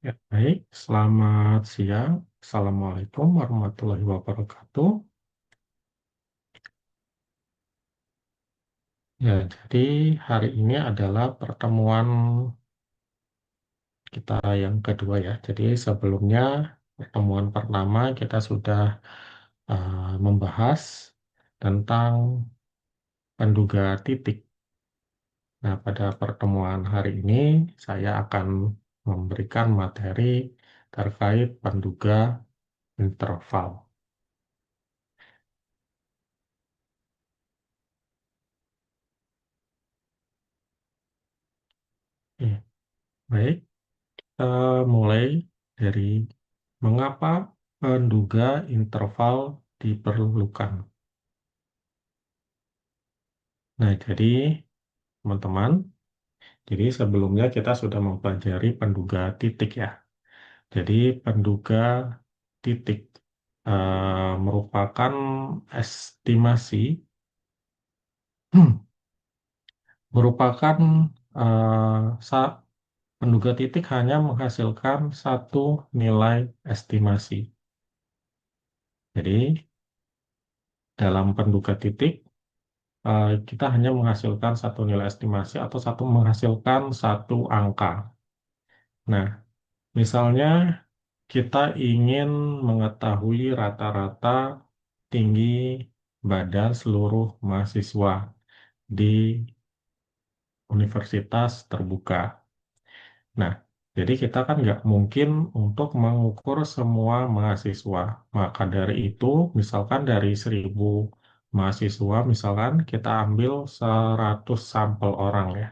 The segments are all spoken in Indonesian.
Ya, baik. Selamat siang. Assalamualaikum warahmatullahi wabarakatuh. Ya, jadi hari ini adalah pertemuan kita yang kedua ya. Jadi sebelumnya pertemuan pertama kita sudah membahas tentang penduga titik. Nah, pada pertemuan hari ini saya akan memberikan materi terkait penduga interval. Ya, baik. Kita mulai dari mengapa penduga interval diperlukan. Nah, jadi teman-teman, jadi sebelumnya kita sudah mempelajari penduga titik ya. Jadi penduga titik merupakan estimasi, merupakan eh, penduga titik hanya menghasilkan satu nilai estimasi. Jadi dalam penduga titik kita hanya menghasilkan satu nilai estimasi atau menghasilkan satu angka. Nah, misalnya kita ingin mengetahui rata-rata tinggi badan seluruh mahasiswa di universitas terbuka. Nah, jadi kita kan nggak mungkin untuk mengukur semua mahasiswa. Maka dari itu, misalkan dari 1.000 mahasiswa, misalkan kita ambil 100 sampel orang ya.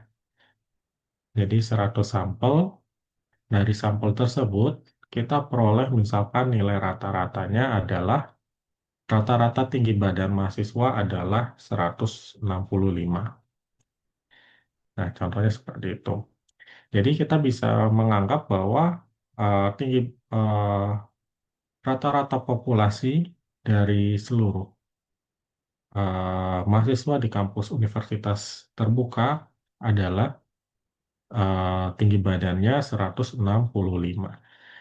Jadi 100 sampel, dari sampel tersebut kita peroleh misalkan nilai rata-ratanya adalah rata-rata tinggi badan mahasiswa adalah 165. Nah, contohnya seperti itu. Jadi kita bisa menganggap bahwa tinggi eh, rata-rata populasi dari seluruh mahasiswa di kampus universitas terbuka adalah tinggi badannya 165.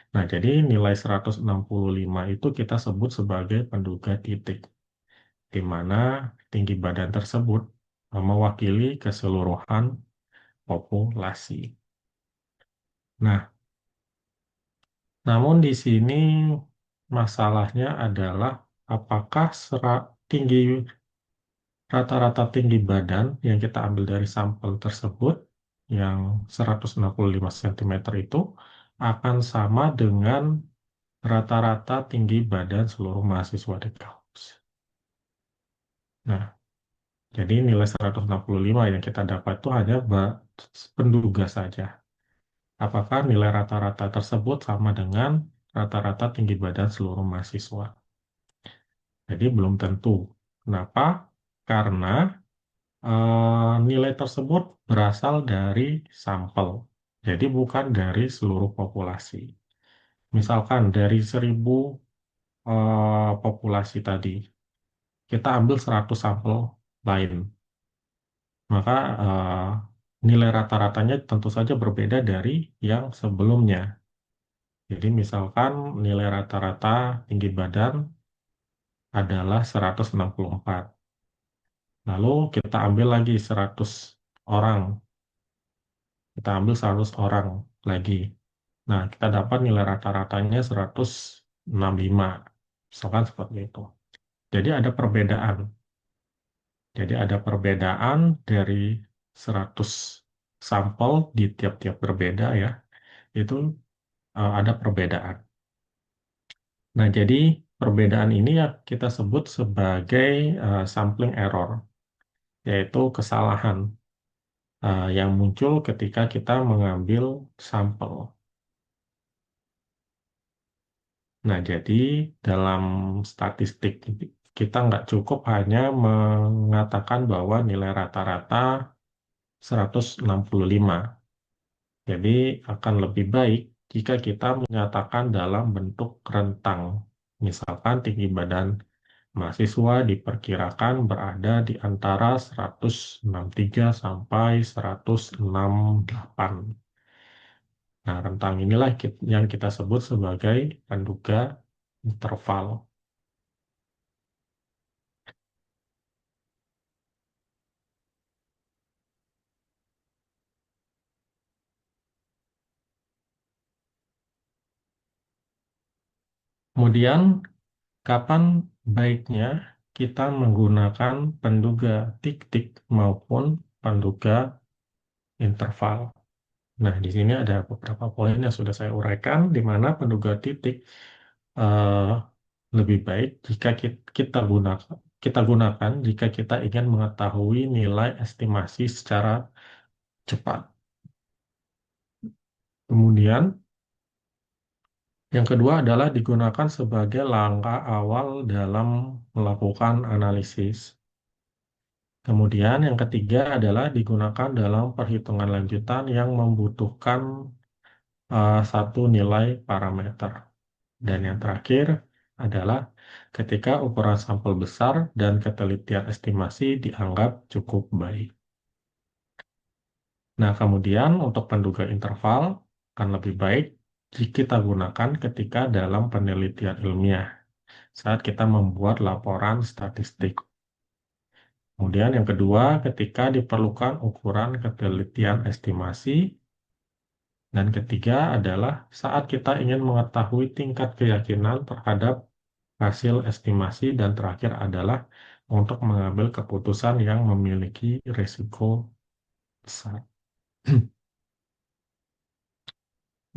Nah, jadi nilai 165 itu kita sebut sebagai penduga titik, di mana tinggi badan tersebut mewakili keseluruhan populasi. Nah, namun di sini masalahnya adalah apakah tinggi rata-rata tinggi badan yang kita ambil dari sampel tersebut yang 165 cm itu akan sama dengan rata-rata tinggi badan seluruh mahasiswa di kampus. Nah, jadi nilai 165 yang kita dapat itu hanya penduga saja. Apakah nilai rata-rata tersebut sama dengan rata-rata tinggi badan seluruh mahasiswa? Jadi belum tentu. Kenapa? Karena nilai tersebut berasal dari sampel. Jadi bukan dari seluruh populasi. Misalkan dari 1.000 populasi tadi, kita ambil 100 sampel lain. Maka nilai rata-ratanya tentu saja berbeda dari yang sebelumnya. Jadi misalkan nilai rata-rata tinggi badan adalah 164. Lalu kita ambil lagi 100 orang. Kita ambil 100 orang lagi. Nah, kita dapat nilai rata-ratanya 165. Misalkan seperti itu. Jadi ada perbedaan. Jadi ada perbedaan dari 100 sampel di tiap-tiap berbeda ya. Itu ada perbedaan. Nah, jadi perbedaan ini ya kita sebut sebagai sampling error, yaitu kesalahan yang muncul ketika kita mengambil sampel. Nah, jadi dalam statistik kita nggak cukup hanya mengatakan bahwa nilai rata-rata 165. Jadi akan lebih baik jika kita menyatakan dalam bentuk rentang. Misalkan tinggi badan mahasiswa diperkirakan berada di antara 163 sampai 168. Nah, rentang inilah yang kita sebut sebagai penduga interval. Kemudian, kapan baiknya kita menggunakan penduga tik-tik maupun penduga interval? Nah, di sini ada beberapa poin yang sudah saya uraikan, di mana penduga titik eh, lebih baik jika kita gunakan jika kita ingin mengetahui nilai estimasi secara cepat. Kemudian, yang kedua adalah digunakan sebagai langkah awal dalam melakukan analisis. Kemudian yang ketiga adalah digunakan dalam perhitungan lanjutan yang membutuhkan satu nilai parameter. Dan yang terakhir adalah ketika ukuran sampel besar dan ketelitian estimasi dianggap cukup baik. Nah, kemudian untuk penduga interval akan lebih baik jika kita gunakan ketika dalam penelitian ilmiah saat kita membuat laporan statistik. Kemudian yang kedua, ketika diperlukan ukuran ketelitian estimasi. Dan ketiga adalah saat kita ingin mengetahui tingkat keyakinan terhadap hasil estimasi. Dan terakhir adalah untuk mengambil keputusan yang memiliki risiko besar.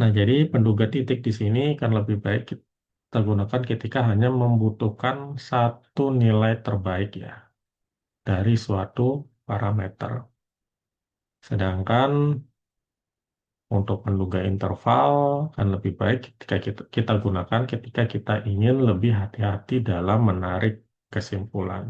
Nah, jadi penduga titik di sini kan lebih baik kita gunakan ketika hanya membutuhkan satu nilai terbaik ya dari suatu parameter. Sedangkan untuk menduga interval kan lebih baik ketika kita gunakan ketika kita ingin lebih hati-hati dalam menarik kesimpulan.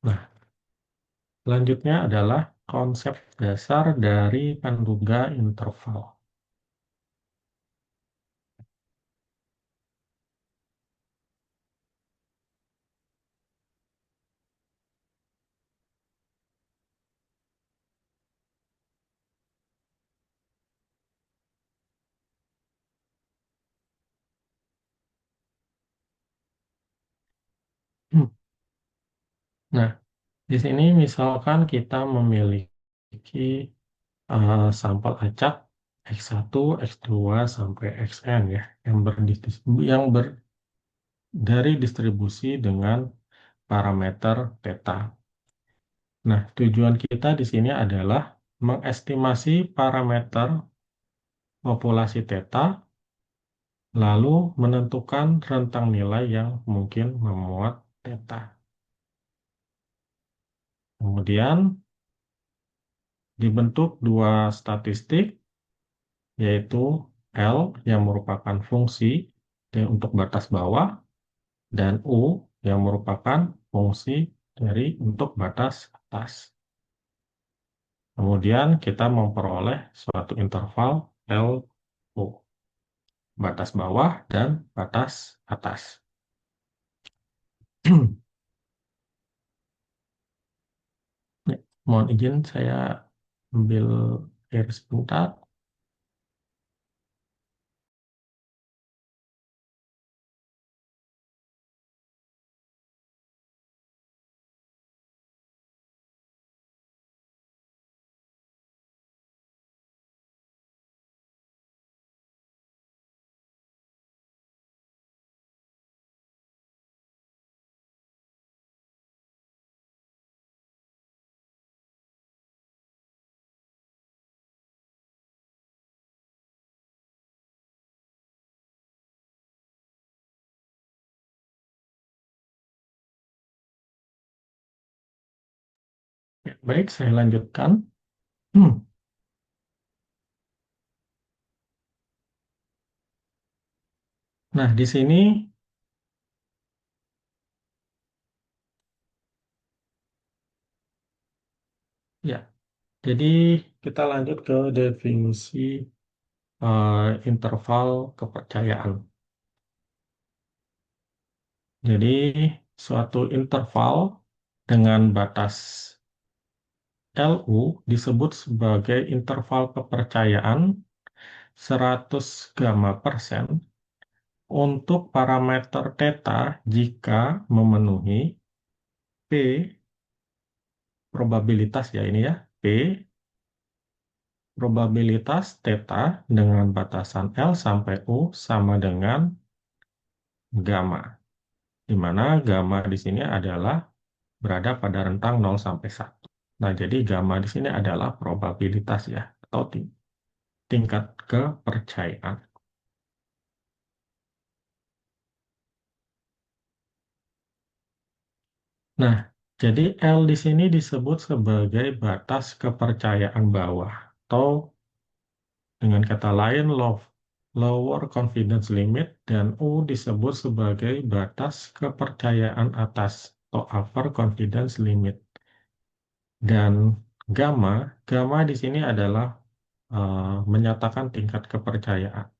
Nah, selanjutnya adalah konsep dasar dari penduga interval. Nah, di sini misalkan kita memiliki sampel acak X1, X2, sampai Xn ya, yang dari distribusi dengan parameter theta. Nah, tujuan kita di sini adalah mengestimasi parameter populasi theta, lalu menentukan rentang nilai yang mungkin memuat theta. Kemudian dibentuk dua statistik, yaitu L yang merupakan fungsi untuk batas bawah, dan U yang merupakan fungsi untuk batas atas. Kemudian kita memperoleh suatu interval LU, batas bawah dan batas atas. Ya, mohon izin saya ambil air sebentar. Ya, baik, saya lanjutkan. Hmm. Nah, di sini ya Jadi kita lanjut ke definisi interval kepercayaan. Jadi suatu interval dengan batas LU disebut sebagai interval kepercayaan 100 gamma persen untuk parameter theta jika memenuhi P probabilitas ya ini ya, P probabilitas theta dengan batasan L sampai U sama dengan gamma, di mana gamma di sini adalah berada pada rentang 0 sampai 1. Nah, jadi gamma di sini adalah probabilitas ya, atau tingkat kepercayaan. Nah, jadi L di sini disebut sebagai batas kepercayaan bawah, atau dengan kata lain lower confidence limit, dan U disebut sebagai batas kepercayaan atas, atau upper confidence limit. Dan gamma di sini adalah menyatakan tingkat kepercayaan.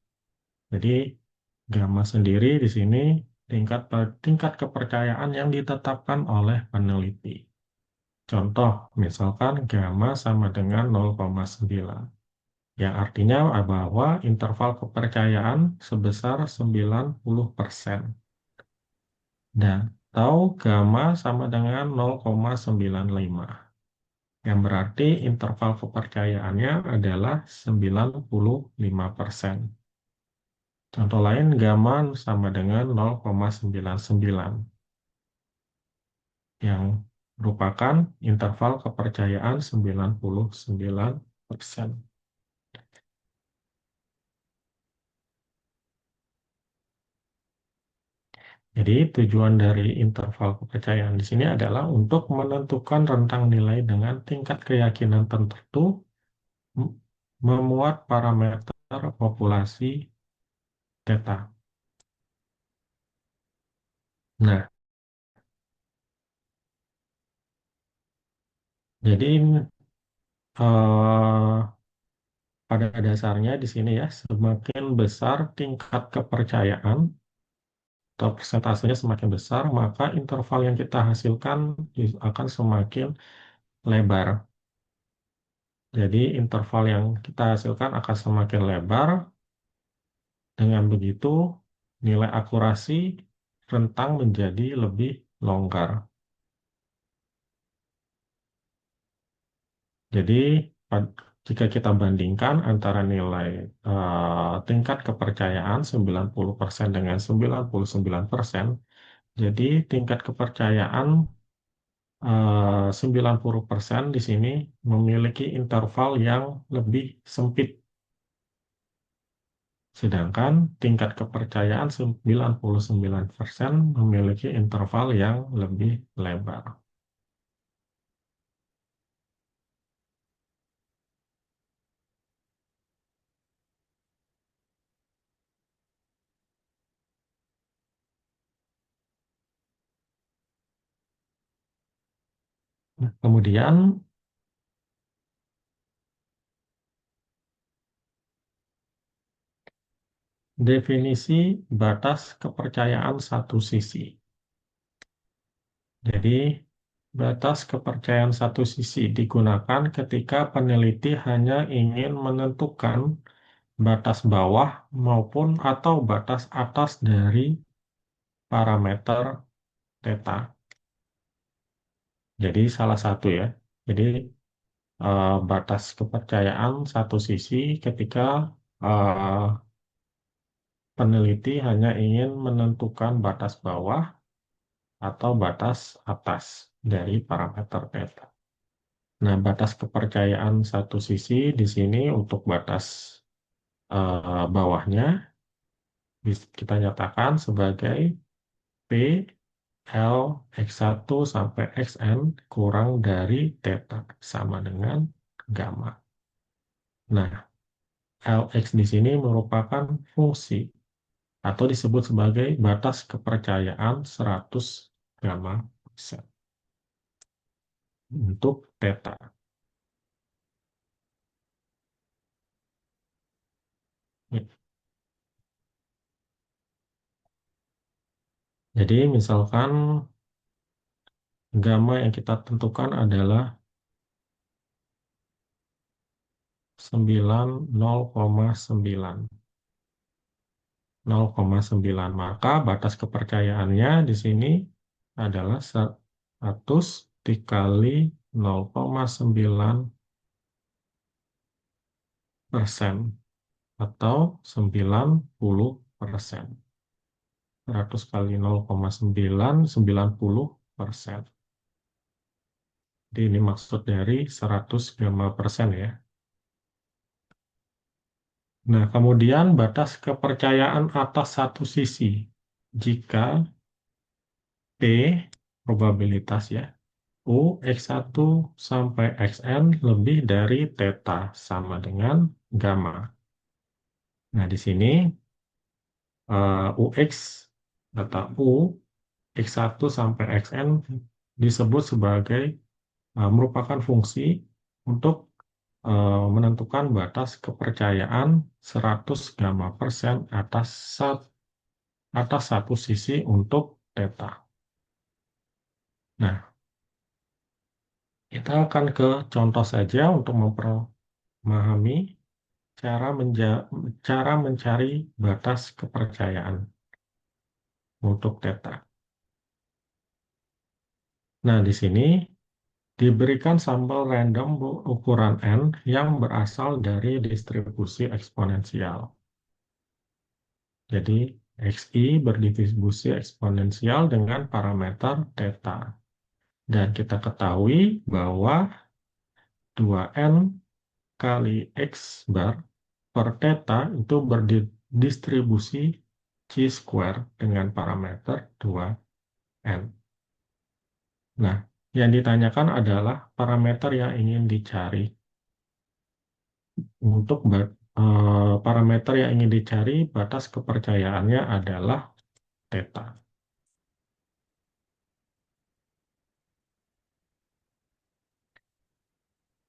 Jadi gamma sendiri di sini tingkat kepercayaan yang ditetapkan oleh peneliti. Contoh, misalkan gamma sama dengan 0,9, yang artinya bahwa interval kepercayaan sebesar 90%. Dan atau gamma sama dengan 0,95, yang berarti interval kepercayaannya adalah 95%. Contoh lain, gamma sama dengan 0,99, yang merupakan interval kepercayaan 99%. Jadi tujuan dari interval kepercayaan di sini adalah untuk menentukan rentang nilai dengan tingkat keyakinan tertentu memuat parameter populasi theta. Nah, jadi pada dasarnya di sini ya, semakin besar tingkat kepercayaan atau persentasenya semakin besar, maka interval yang kita hasilkan akan semakin lebar. Jadi interval yang kita hasilkan akan semakin lebar. Dengan begitu, nilai akurasi rentang menjadi lebih longgar. Jadi, jika kita bandingkan antara nilai tingkat kepercayaan 90% dengan 99%, jadi tingkat kepercayaan 90% di sini memiliki interval yang lebih sempit. Sedangkan tingkat kepercayaan 99% memiliki interval yang lebih lebar. Nah, kemudian definisi batas kepercayaan satu sisi. Jadi, batas kepercayaan satu sisi digunakan ketika peneliti hanya ingin menentukan batas bawah maupun atau batas atas dari parameter theta. Jadi salah satu ya. Jadi batas kepercayaan satu sisi ketika eh, peneliti hanya ingin menentukan batas bawah atau batas atas dari parameter theta. Nah, batas kepercayaan satu sisi di sini untuk batas bawahnya kita nyatakan sebagai P L X1 sampai Xn kurang dari theta sama dengan gamma. Nah, Lx di sini merupakan fungsi atau disebut sebagai batas kepercayaan 100 gamma persen untuk theta. Jadi misalkan gamma yang kita tentukan adalah 9, 0,9. 0,9. Maka batas kepercayaannya di sini adalah 100 dikali 0,9% atau 90%. 100 kali 0,9, 90%. Jadi ini maksud dari 100 gamma persen ya. Nah, kemudian batas kepercayaan atas satu sisi. Jika P, probabilitas ya, U X1 sampai Xn lebih dari theta sama dengan gamma. Nah, di sini UX atau U X1 sampai Xn disebut sebagai merupakan fungsi untuk menentukan batas kepercayaan 100 gamma persen atas satu sisi untuk theta. Nah, kita akan ke contoh saja untuk memahami cara mencari batas kepercayaan untuk theta. Nah, di sini diberikan sampel random ukuran N yang berasal dari distribusi eksponensial. Jadi, XI berdistribusi eksponensial dengan parameter theta. Dan kita ketahui bahwa 2N kali X bar per theta itu berdistribusi chi-square dengan parameter 2N. Nah, yang ditanyakan adalah parameter yang ingin dicari. Untuk parameter yang ingin dicari, batas kepercayaannya adalah theta.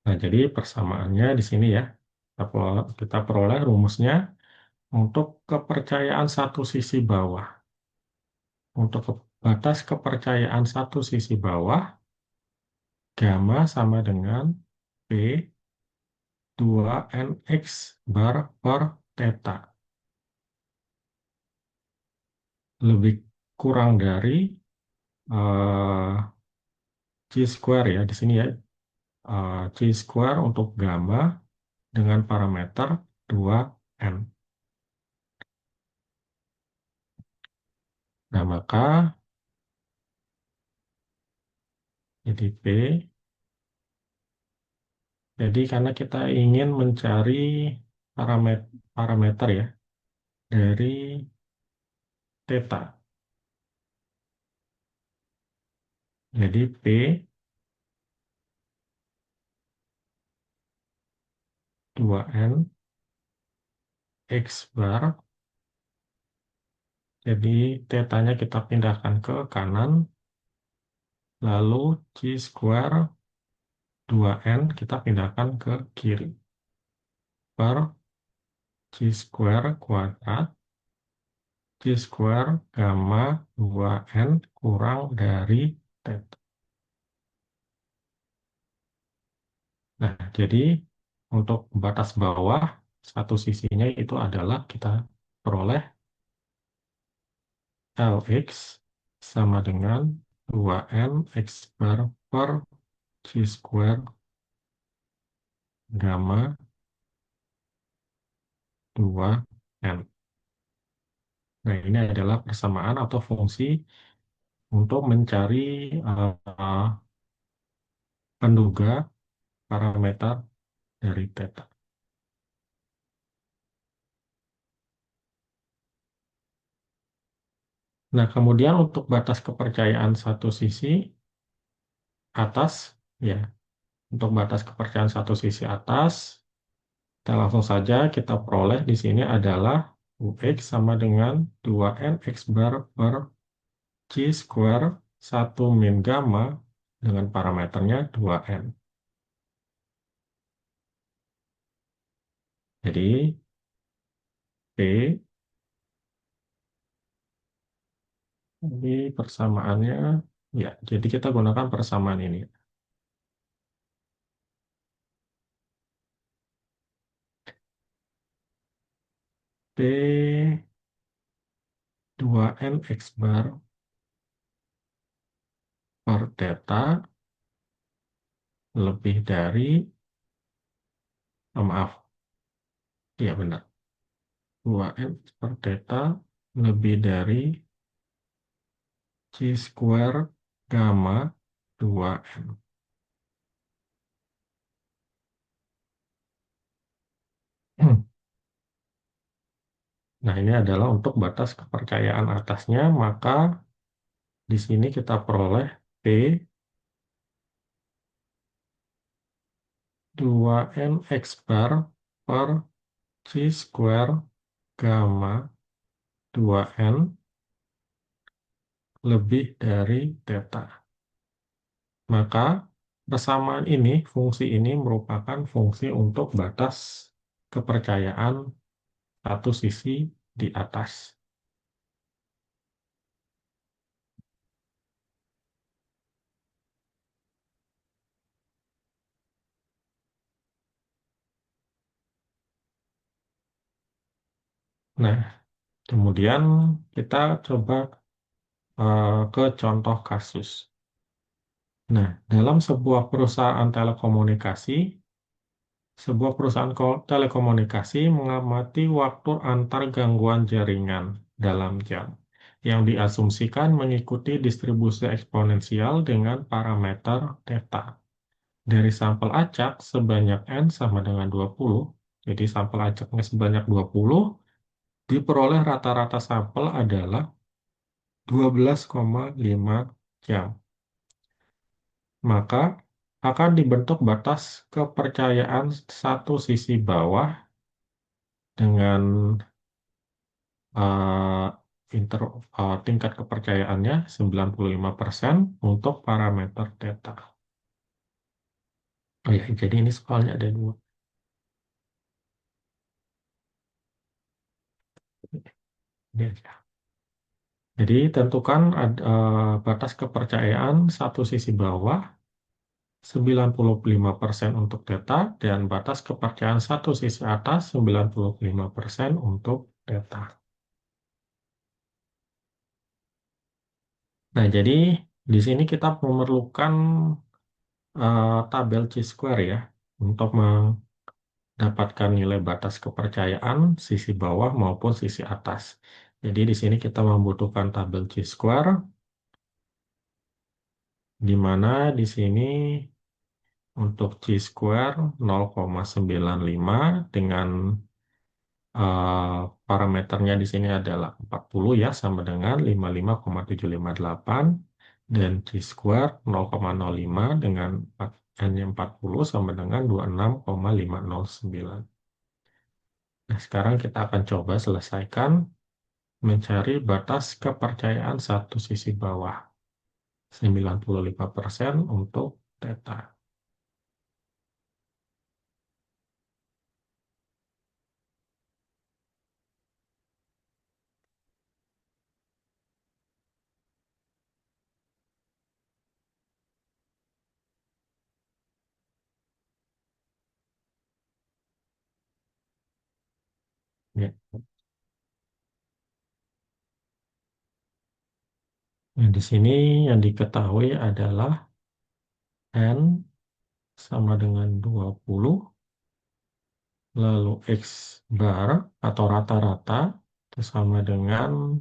Nah, jadi persamaannya di sini ya. Kita peroleh rumusnya untuk kepercayaan satu sisi bawah. Untuk batas kepercayaan satu sisi bawah, gamma sama dengan P 2nx bar per theta. Lebih kurang dari eh, chi-square ya, di sini ya. Chi-square untuk gamma dengan parameter 2n. Nah, maka jadi P. Jadi karena kita ingin mencari parameter ya dari theta. Jadi P 2n X bar. Jadi theta-nya kita pindahkan ke kanan. Lalu chi-square 2n kita pindahkan ke kiri. Per chi-square kuadrat. Chi-square gamma 2n kurang dari theta. Nah, jadi untuk batas bawah, satu sisinya itu adalah kita peroleh Lx sama dengan 2n X bar per chi square gamma 2n. Nah, ini adalah persamaan atau fungsi untuk mencari uh, penduga parameter dari theta. Nah, kemudian untuk batas kepercayaan satu sisi atas, ya, untuk batas kepercayaan satu sisi atas, kita langsung saja kita peroleh di sini adalah UX sama dengan 2n X bar per chi square 1 min gamma dengan parameternya 2n. Jadi P Jadi persamaannya, ya, jadi kita gunakan persamaan ini. P 2N X bar per theta lebih dari, maaf, ya benar, 2N per theta lebih dari C square gamma 2N. Nah, ini adalah untuk batas kepercayaan atasnya, maka di sini kita peroleh P 2N X bar per C square gamma 2N lebih dari theta. Maka persamaan ini, fungsi ini merupakan fungsi untuk batas kepercayaan satu sisi di atas. Nah, kemudian kita coba ke contoh kasus. Nah, dalam sebuah perusahaan telekomunikasi, telekomunikasi mengamati waktu antar gangguan jaringan dalam jam, yang diasumsikan mengikuti distribusi eksponensial dengan parameter theta. Dari sampel acak sebanyak N sama dengan 20, jadi sampel acaknya sebanyak 20, diperoleh rata-rata sampel adalah 12,5 jam. Maka akan dibentuk batas kepercayaan satu sisi bawah dengan eh, tingkat kepercayaannya 95% untuk parameter theta. Oh ya, jadi ini soalnya ada dua. Ini aja. Jadi tentukan batas kepercayaan satu sisi bawah 95% untuk theta dan batas kepercayaan satu sisi atas 95% untuk theta. Nah, jadi di sini kita memerlukan tabel chi-square ya untuk mendapatkan nilai batas kepercayaan sisi bawah maupun sisi atas. Jadi di sini kita membutuhkan tabel chi-square di mana di sini untuk chi-square 0,95 dengan parameternya di sini adalah 40 ya, sama dengan 55,758 dan chi-square 0,05 dengan N-nya 40 sama dengan 26,509. Nah, sekarang kita akan coba selesaikan mencari batas kepercayaan satu sisi bawah 95% untuk theta. Ya. Nah, di sini yang diketahui adalah N sama dengan 20, lalu X bar atau rata-rata itu sama dengan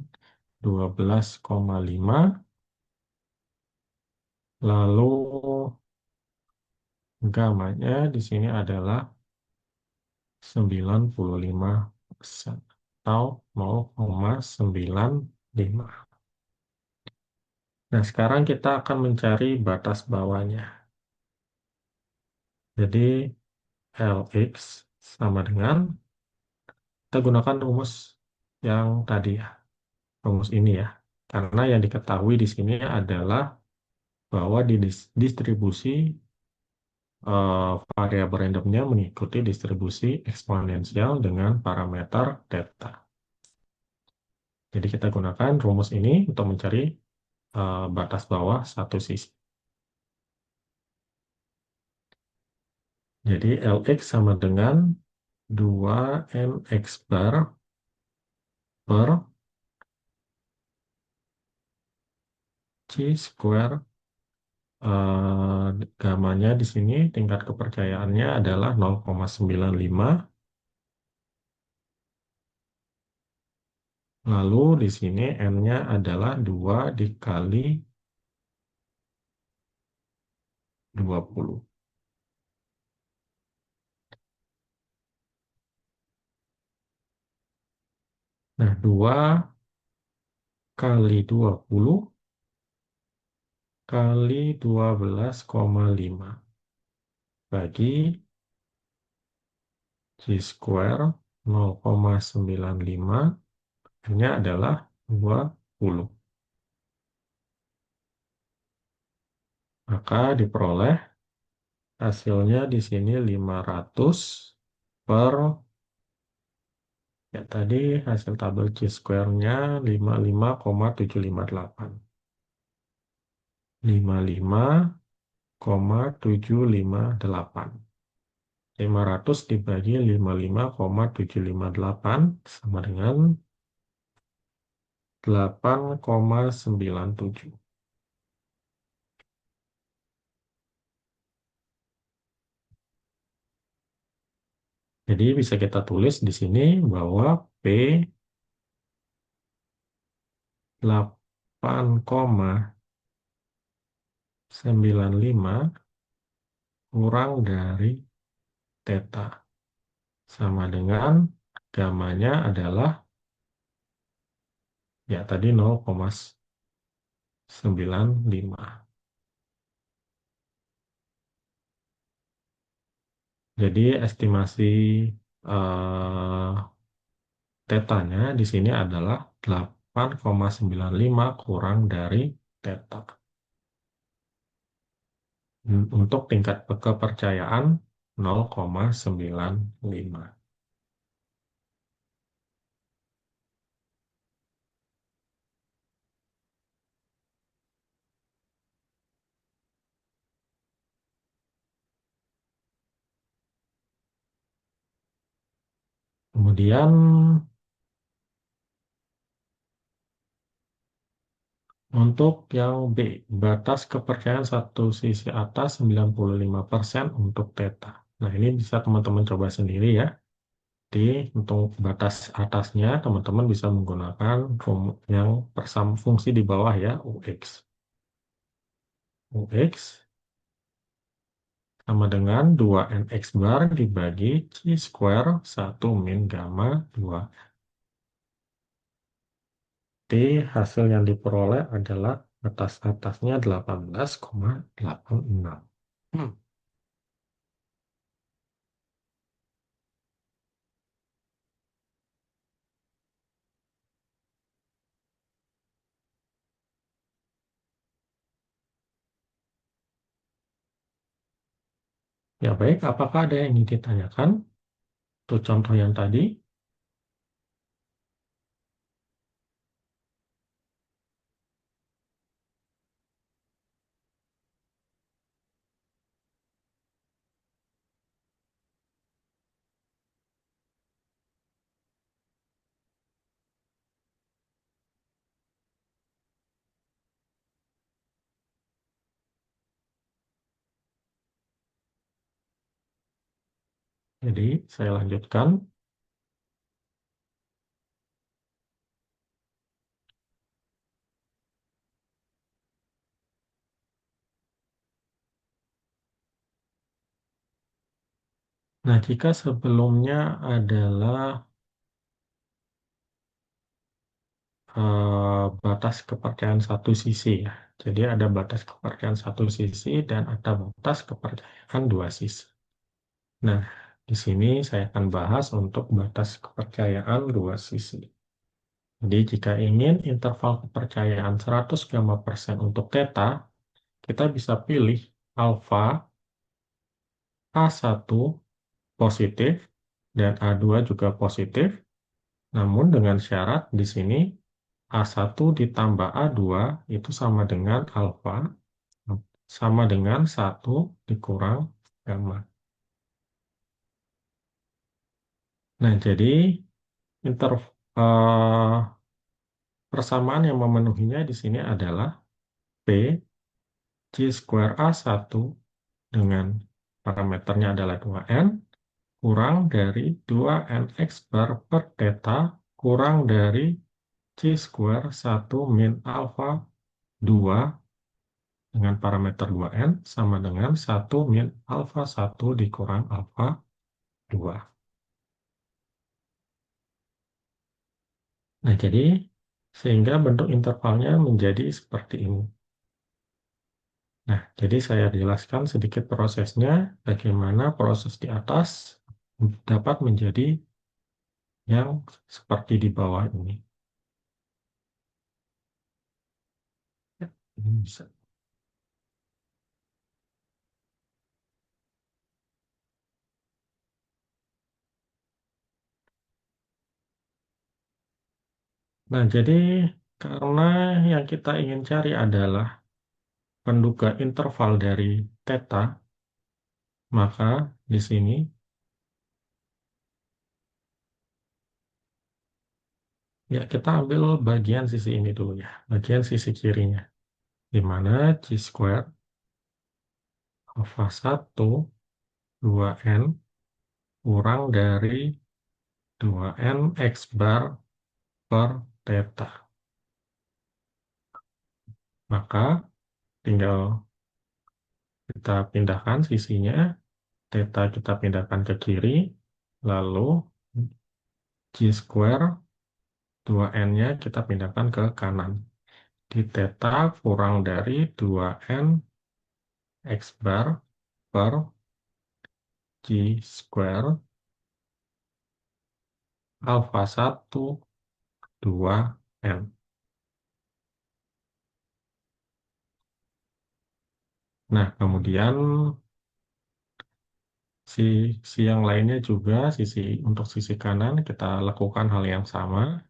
12,5, lalu gamanya di sini adalah 95% atau 0,95. Nah, sekarang kita akan mencari batas bawahnya. Jadi Lx sama dengan, kita gunakan rumus yang tadi ya, rumus ini ya. Karena yang diketahui di sini adalah bahwa di distribusi variabel randomnya mengikuti distribusi eksponensial dengan parameter theta. Jadi kita gunakan rumus ini untuk mencari batas bawah satu sisi. Jadi Lx sama dengan 2mx bar per C square. Gamanya di sini tingkat kepercayaannya adalah 0,95. Lalu di sini N-nya adalah 2 dikali 20. Nah, 2 kali 20 kali 12,5 bagi C square 0,95, N-nya adalah 20. Maka diperoleh hasilnya di sini 500 per, ya tadi hasil tabel C square-nya 55,758. 55,758. 500 dibagi 55,758 sama dengan 8,97. Jadi bisa kita tulis di sini bahwa P 8,95 kurang dari theta sama dengan gamanya adalah ya tadi 0,95. Jadi estimasi eh, tetanya di sini adalah 8,95 kurang dari theta. Untuk tingkat kepercayaan 0,95. Kemudian untuk yang B, batas kepercayaan satu sisi atas 95% untuk theta. Nah, ini bisa teman-teman coba sendiri ya. Jadi, untuk batas atasnya, teman-teman bisa menggunakan yang fungsi di bawah ya, UX. UX sama dengan 2nx bar dibagi C square 1 min gamma 2. T hasil yang diperoleh adalah batas atasnya 18,86. Ya baik, apakah ada yang ingin ditanyakan? Untuk contoh yang tadi, jadi saya lanjutkan. Nah, jika sebelumnya adalah batas kepercayaan satu sisi ya. Jadi ada batas kepercayaan satu sisi dan ada batas kepercayaan dua sisi. Nah, di sini saya akan bahas untuk batas kepercayaan dua sisi. Jadi jika ingin interval kepercayaan 100 gamma persen untuk theta, kita bisa pilih alfa A1 positif dan A2 juga positif, namun dengan syarat di sini A1 ditambah A2 itu sama dengan alfa, sama dengan 1 dikurang gamma. Nah, jadi inter, eh, persamaan yang memenuhinya di sini adalah P C square A1 dengan parameternya adalah 2N kurang dari 2NX bar per theta kurang dari C square 1 min alpha 2 dengan parameter 2N sama dengan 1 min alpha 1 dikurang alpha 2. Nah, jadi sehingga bentuk intervalnya menjadi seperti ini. Nah, jadi saya jelaskan sedikit prosesnya, bagaimana proses di atas dapat menjadi yang seperti di bawah ini. Ya, ini bisa. Nah, jadi karena yang kita ingin cari adalah penduga interval dari theta, maka di sini ya kita ambil bagian sisi ini dulu ya, bagian sisi kirinya, di mana C square alpha 1 2N kurang dari 2N X bar per theta. Maka tinggal kita pindahkan sisinya, theta kita pindahkan ke kiri, lalu C square 2N-nya kita pindahkan ke kanan. Di theta kurang dari 2N X bar per C square alpha 1 2N. Nah, kemudian sisi yang lainnya juga, untuk sisi kanan kita lakukan hal yang sama.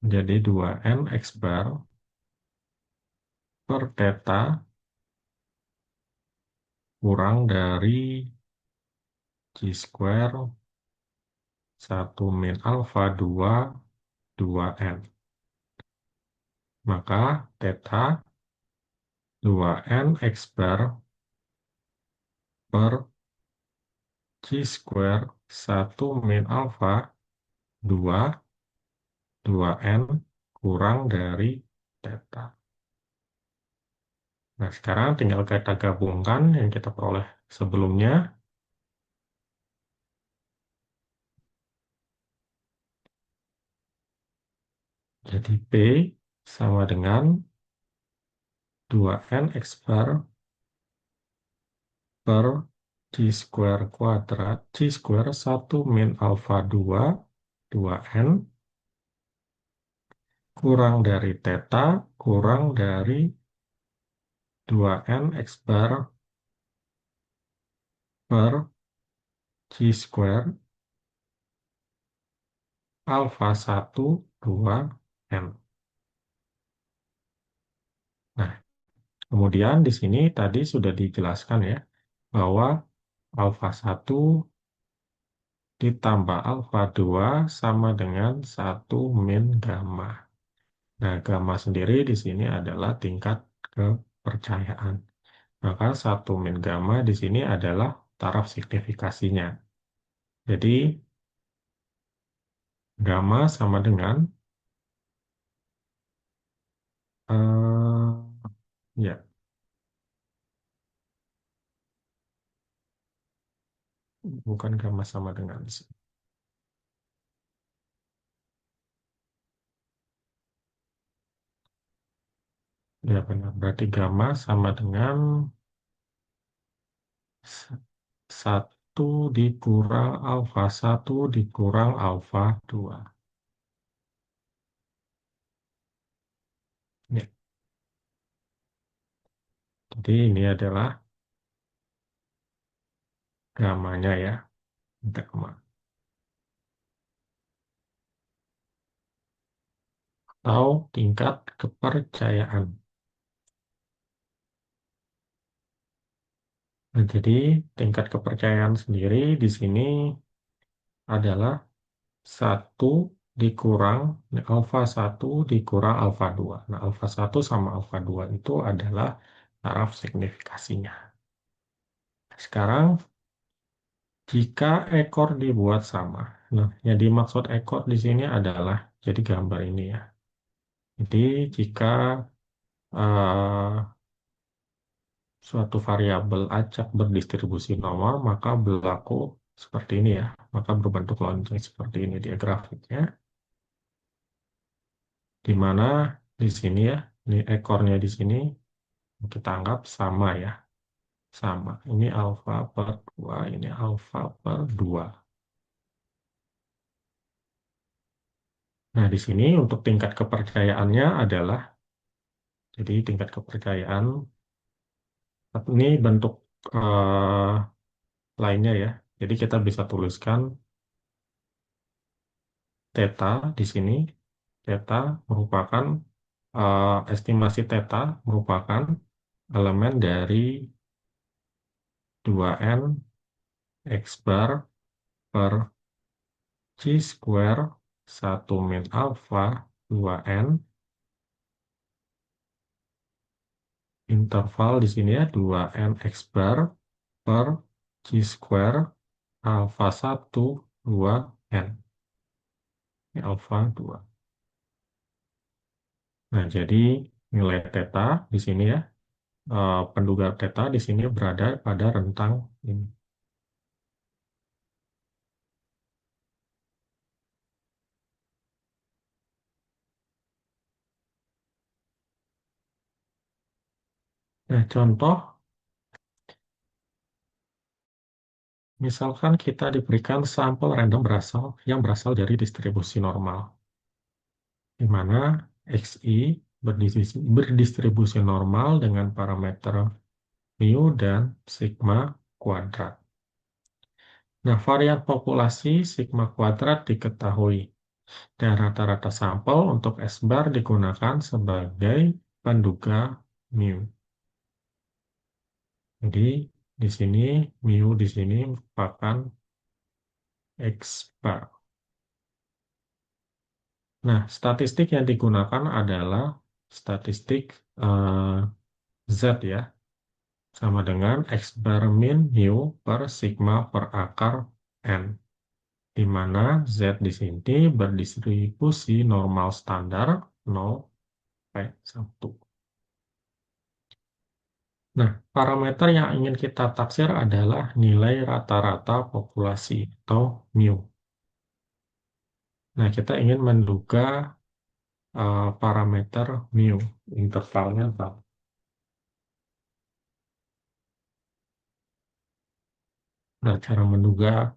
Jadi 2N X bar per theta kurang dari C square 1 min alpha 2 2N. Maka theta 2N X bar per C square 1 min alpha 2 2N kurang dari theta. Nah, sekarang tinggal kita gabungkan yang kita peroleh sebelumnya. Jadi P sama dengan 2N X bar per C square kuadrat, C square 1 min alpha 2, 2N, kurang dari theta, kurang dari 2N X bar per C square alpha 1, 2N. Nah, kemudian di sini tadi sudah dijelaskan ya, bahwa alpha 1 ditambah alpha 2 sama dengan 1 min gamma. Nah, gamma sendiri di sini adalah tingkat kepercayaan. Maka 1 min gamma di sini adalah taraf signifikasinya. Jadi, gamma sama dengan, ya, bukan gamma sama dengan, ya benar, berarti gamma sama dengan 1 dikurang alfa 1 dikurang alfa 2. Ya, jadi ini adalah gammanya ya. Kita kemana? Atau tingkat kepercayaan. Nah, jadi tingkat kepercayaan sendiri di sini adalah satu dikurang alfa satu dikurang alfa 2. Nah, alfa satu sama alfa 2 itu adalah taraf signifikasinya. Sekarang, jika ekor dibuat sama. Nah, yang dimaksud ekor di sini adalah, jadi gambar ini ya. Jadi, jika eh, suatu variabel acak berdistribusi normal, maka berlaku seperti ini ya. Maka berbentuk lonceng seperti ini dia grafiknya. Di mana di sini ya, ini ekornya di sini kita anggap sama ya. Sama. Ini alfa per 2, ini alfa per 2. Nah, di sini untuk tingkat kepercayaannya adalah, jadi tingkat kepercayaan, ini bentuk eh, lainnya ya. Jadi kita bisa tuliskan theta di sini. Theta merupakan, estimasi theta merupakan elemen dari 2n x bar per c square 1 min alpha 2n interval di sini ya 2n x bar per c square alpha 1 2n. Ini alpha 2. Nah, jadi nilai theta di sini ya, penduga theta di sini berada pada rentang ini. Nah, contoh, misalkan kita diberikan sampel random yang berasal dari distribusi normal, di mana XI berdistribusi normal dengan parameter mu dan sigma kuadrat. Nah, varian populasi sigma kuadrat diketahui, dan rata-rata sampel untuk S-bar digunakan sebagai penduga mu. Jadi, di sini mu di sini merupakan X-bar. Nah, statistik yang digunakan adalah statistik Z ya, sama dengan X bar min mu per sigma per akar N, di mana Z di sini berdistribusi normal standar 0,1. Nah, parameter yang ingin kita taksir adalah nilai rata-rata populasi atau mu. Nah, kita ingin menduga parameter mu, intervalnya berapa. Nah, cara menduga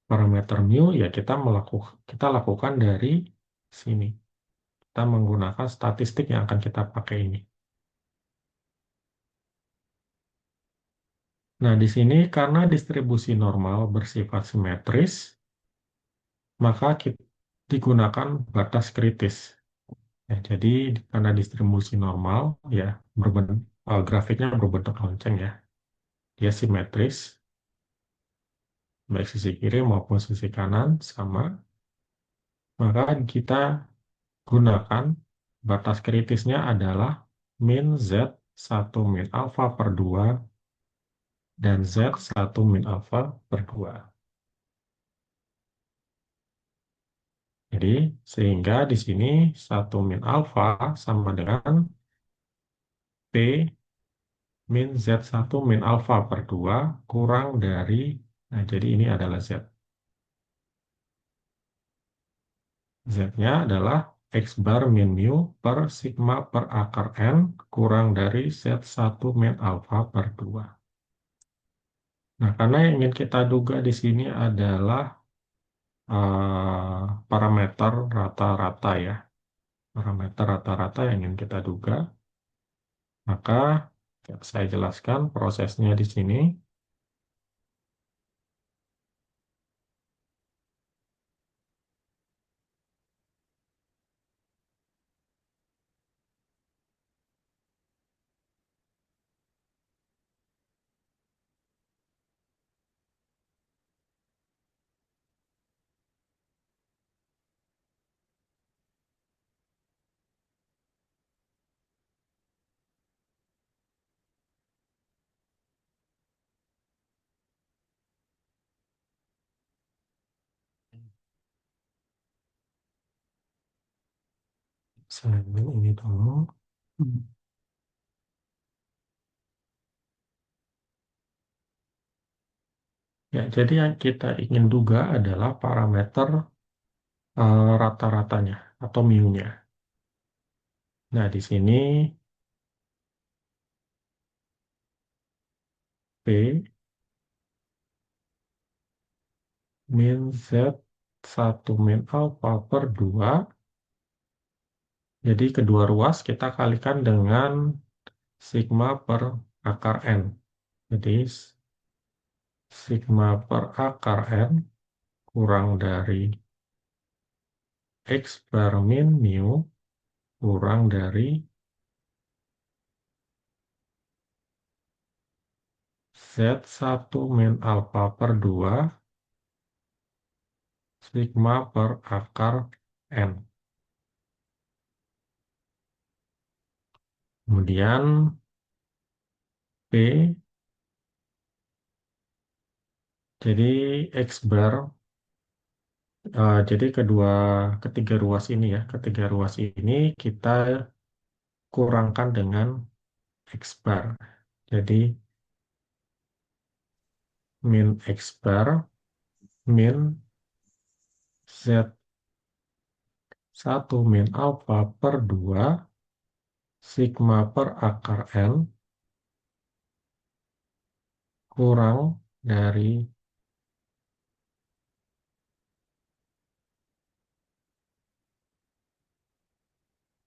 parameter mu ya kita lakukan dari sini. Kita menggunakan statistik yang akan kita pakai ini. Nah, di sini karena distribusi normal bersifat simetris, maka digunakan batas kritis. Ya, jadi karena distribusi normal, ya grafiknya berbentuk lonceng ya, dia simetris, baik sisi kiri maupun sisi kanan sama, maka kita gunakan batas kritisnya adalah min Z1 min alfa per 2 dan Z1 min alfa per 2. Jadi, sehingga di sini 1 min alfa sama dengan P min Z1 min alfa per 2 kurang dari, nah jadi ini adalah Z. Z-nya adalah X bar min mu per sigma per akar N kurang dari Z1 min alfa per 2. Nah, karena yang ingin kita duga di sini adalah parameter rata-rata ya. Parameter rata-rata yang ingin kita duga. Maka saya jelaskan prosesnya di sini. Saya ambil ini dulu. Hmm. Ya, jadi yang kita ingin duga adalah parameter rata-ratanya atau mu-nya. Nah, di sini P min Z1 min alfa per 2. Jadi kedua ruas kita kalikan dengan sigma per akar N. Jadi sigma per akar N kurang dari X bar min mu kurang dari Z1 min alfa per 2 sigma per akar N. Kemudian P, jadi X bar, jadi ketiga ruas ini ya, ketiga ruas ini kita kurangkan dengan X bar. Jadi min X bar min Z1 min alfa per 2 sigma per akar N kurang dari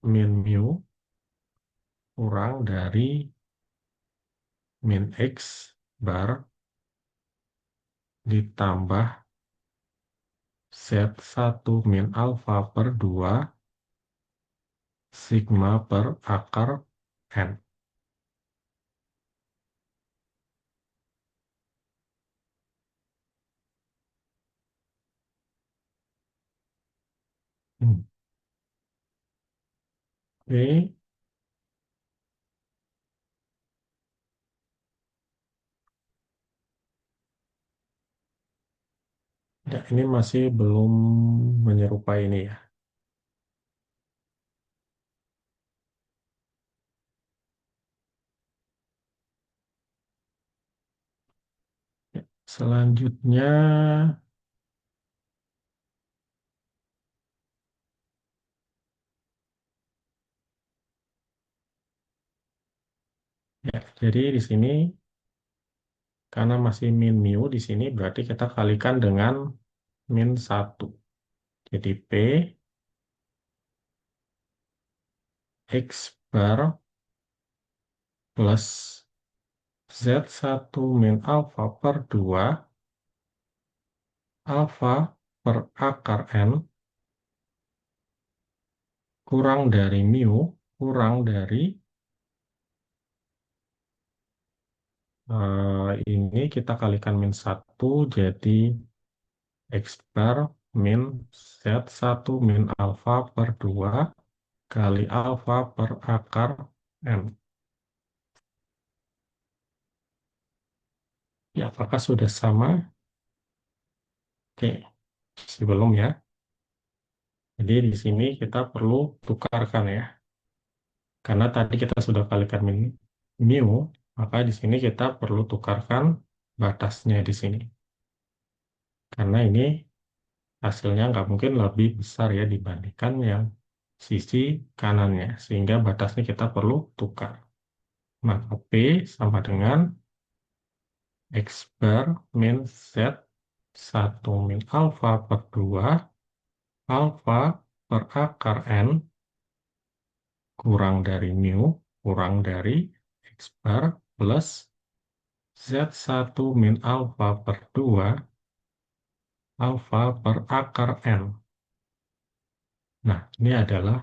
min mu kurang dari min X bar ditambah Z1 min alfa per 2 sigma per akar N. Oke, ya, ini masih belum menyerupai ini ya. Ya, selanjutnya, ya, jadi di sini karena masih min mu di sini berarti kita kalikan dengan min 1. Jadi P X bar plus Z1 min alfa per 2 alfa per akar N kurang dari mu kurang dari ini kita kalikan min 1 jadi X bar min Z1 min alfa per 2 kali alfa per akar N. Ya, apakah sudah sama? Oke, sebelum ya. Jadi di sini kita perlu tukarkan ya. Karena tadi kita sudah kalikan min mu, maka di sini kita perlu tukarkan batasnya di sini. Karena ini hasilnya nggak mungkin lebih besar ya dibandingkan yang sisi kanannya. Sehingga batasnya kita perlu tukar. Maka P sama dengan X bar min Z1 min alfa per 2 alfa per akar N kurang dari mu kurang dari X bar plus Z1 min alfa per 2 alfa per akar N. Nah, ini adalah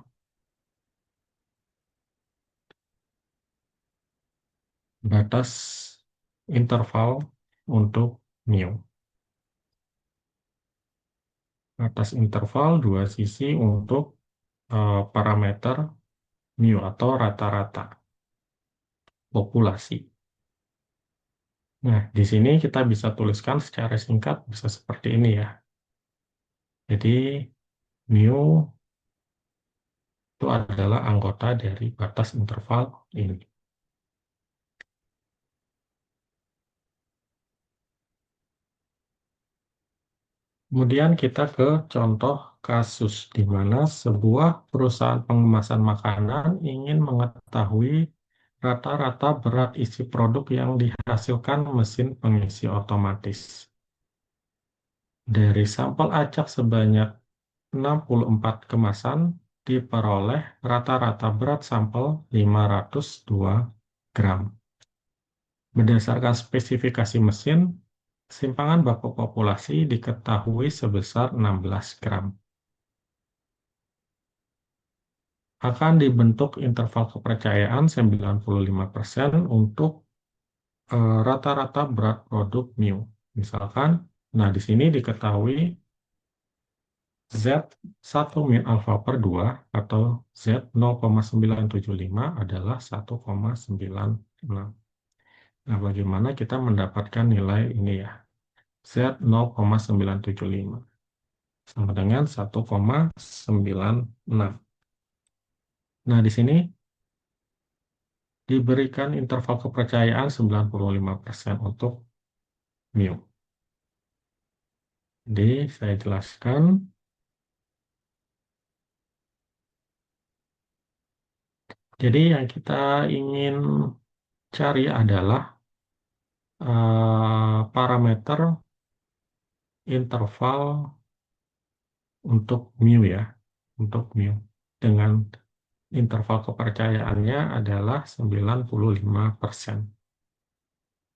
batas interval untuk mu. Batas interval dua sisi untuk parameter mu atau rata-rata populasi. Nah, di sini kita bisa tuliskan secara singkat, bisa seperti ini ya. Jadi, mu adalah anggota dari batas interval ini. Kemudian kita ke contoh kasus di mana sebuah perusahaan pengemasan makanan ingin mengetahui rata-rata berat isi produk yang dihasilkan mesin pengisi otomatis. Dari sampel acak sebanyak 64 kemasan, diperoleh rata-rata berat sampel 502 gram. Berdasarkan spesifikasi mesin, simpangan baku populasi diketahui sebesar 16 gram. Akan dibentuk interval kepercayaan 95% untuk rata-rata berat produk mu. Misalkan, nah di sini diketahui Z 1 min alfa per 2 atau Z 0,975 adalah 1,96. Nah, bagaimana kita mendapatkan nilai ini ya? Z 0,975 sama dengan 1,96. Nah, di sini diberikan interval kepercayaan 95% untuk mu. Jadi, saya jelaskan. Jadi, yang kita ingin cari adalah parameter interval untuk mu ya, untuk mu. Dengan interval kepercayaannya adalah 95%.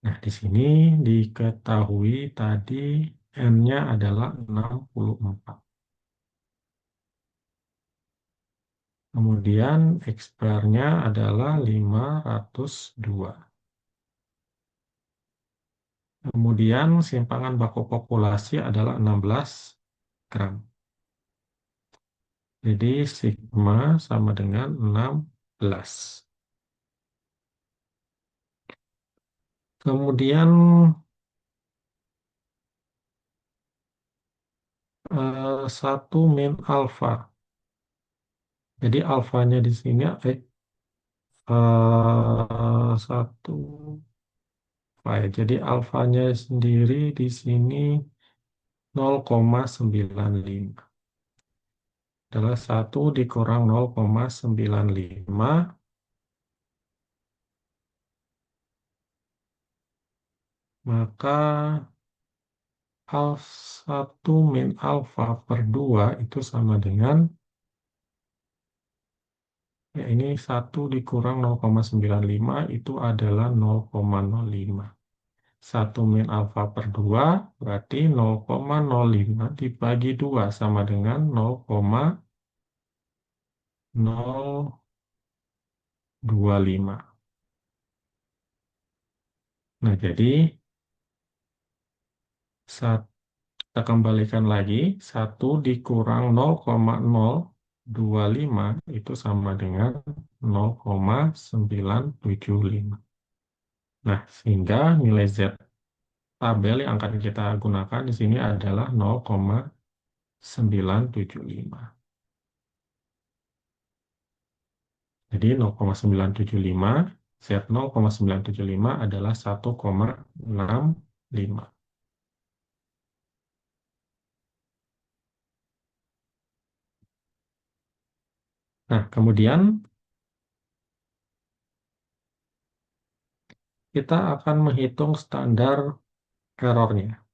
Nah, di sini diketahui tadi N-nya adalah 64. Kemudian X-bar-nya adalah 502. Kemudian simpangan baku populasi adalah 16 gram. Jadi sigma sama dengan 16. Kemudian 1 min alfa. Jadi alfanya di sini satu Jadi alfanya sendiri di sini 0,95. Adalah 1 dikurang 0,95, maka 1 min alfa per 2 itu sama dengan, ya ini 1 dikurang 0,95 itu adalah 0,05. 1 min alfa per 2 berarti 0,05 dibagi 2 sama dengan 0,025. Nah, jadi kita kembalikan lagi, 1 dikurang 0,025 itu sama dengan 0,975. Nah, sehingga nilai Z tabel yang akan kita gunakan di sini adalah 0,975. Jadi 0,975, Z 0,975 adalah 1,65. Nah, kemudian kita akan menghitung standar errornya.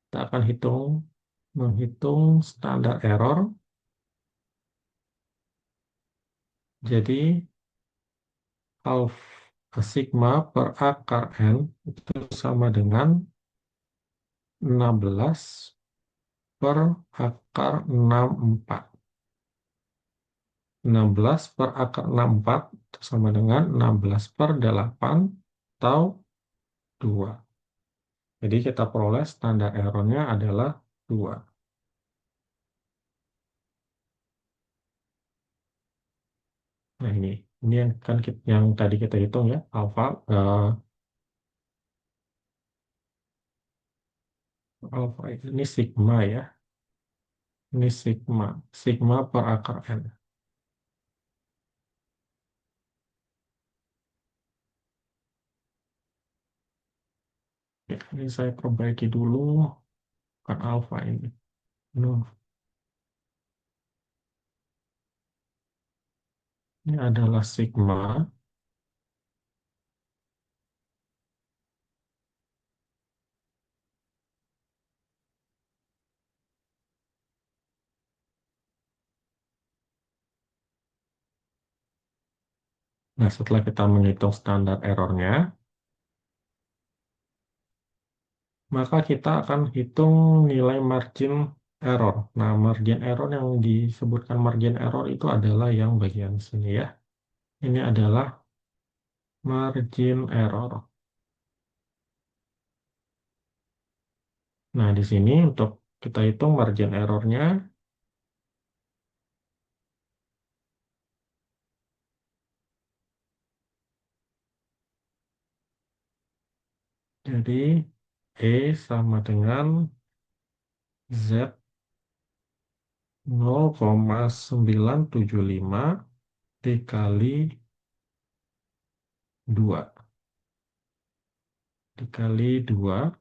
Kita akan menghitung standar error. Jadi, alpha sigma per akar N itu sama dengan 16 per akar 64. 16 per akar 64 itu sama dengan 16 per 8 atau 2. Jadi kita peroleh standar errornya adalah 2. Nah ini yang kan yang tadi kita hitung ya, alpha ini sigma ya. Ini sigma. Sigma per akar N. Oke, ini saya perbaiki dulu. Bukan alfa ini. Null. Ini adalah sigma. Nah, setelah kita menghitung standar errornya, maka kita akan hitung nilai margin error. Nah, margin error yang disebutkan margin error itu adalah yang bagian sini ya. Ini adalah margin error. Nah, di sini untuk kita hitung margin errornya, jadi E sama dengan Z 0,975 dikali 2. Dikali 2.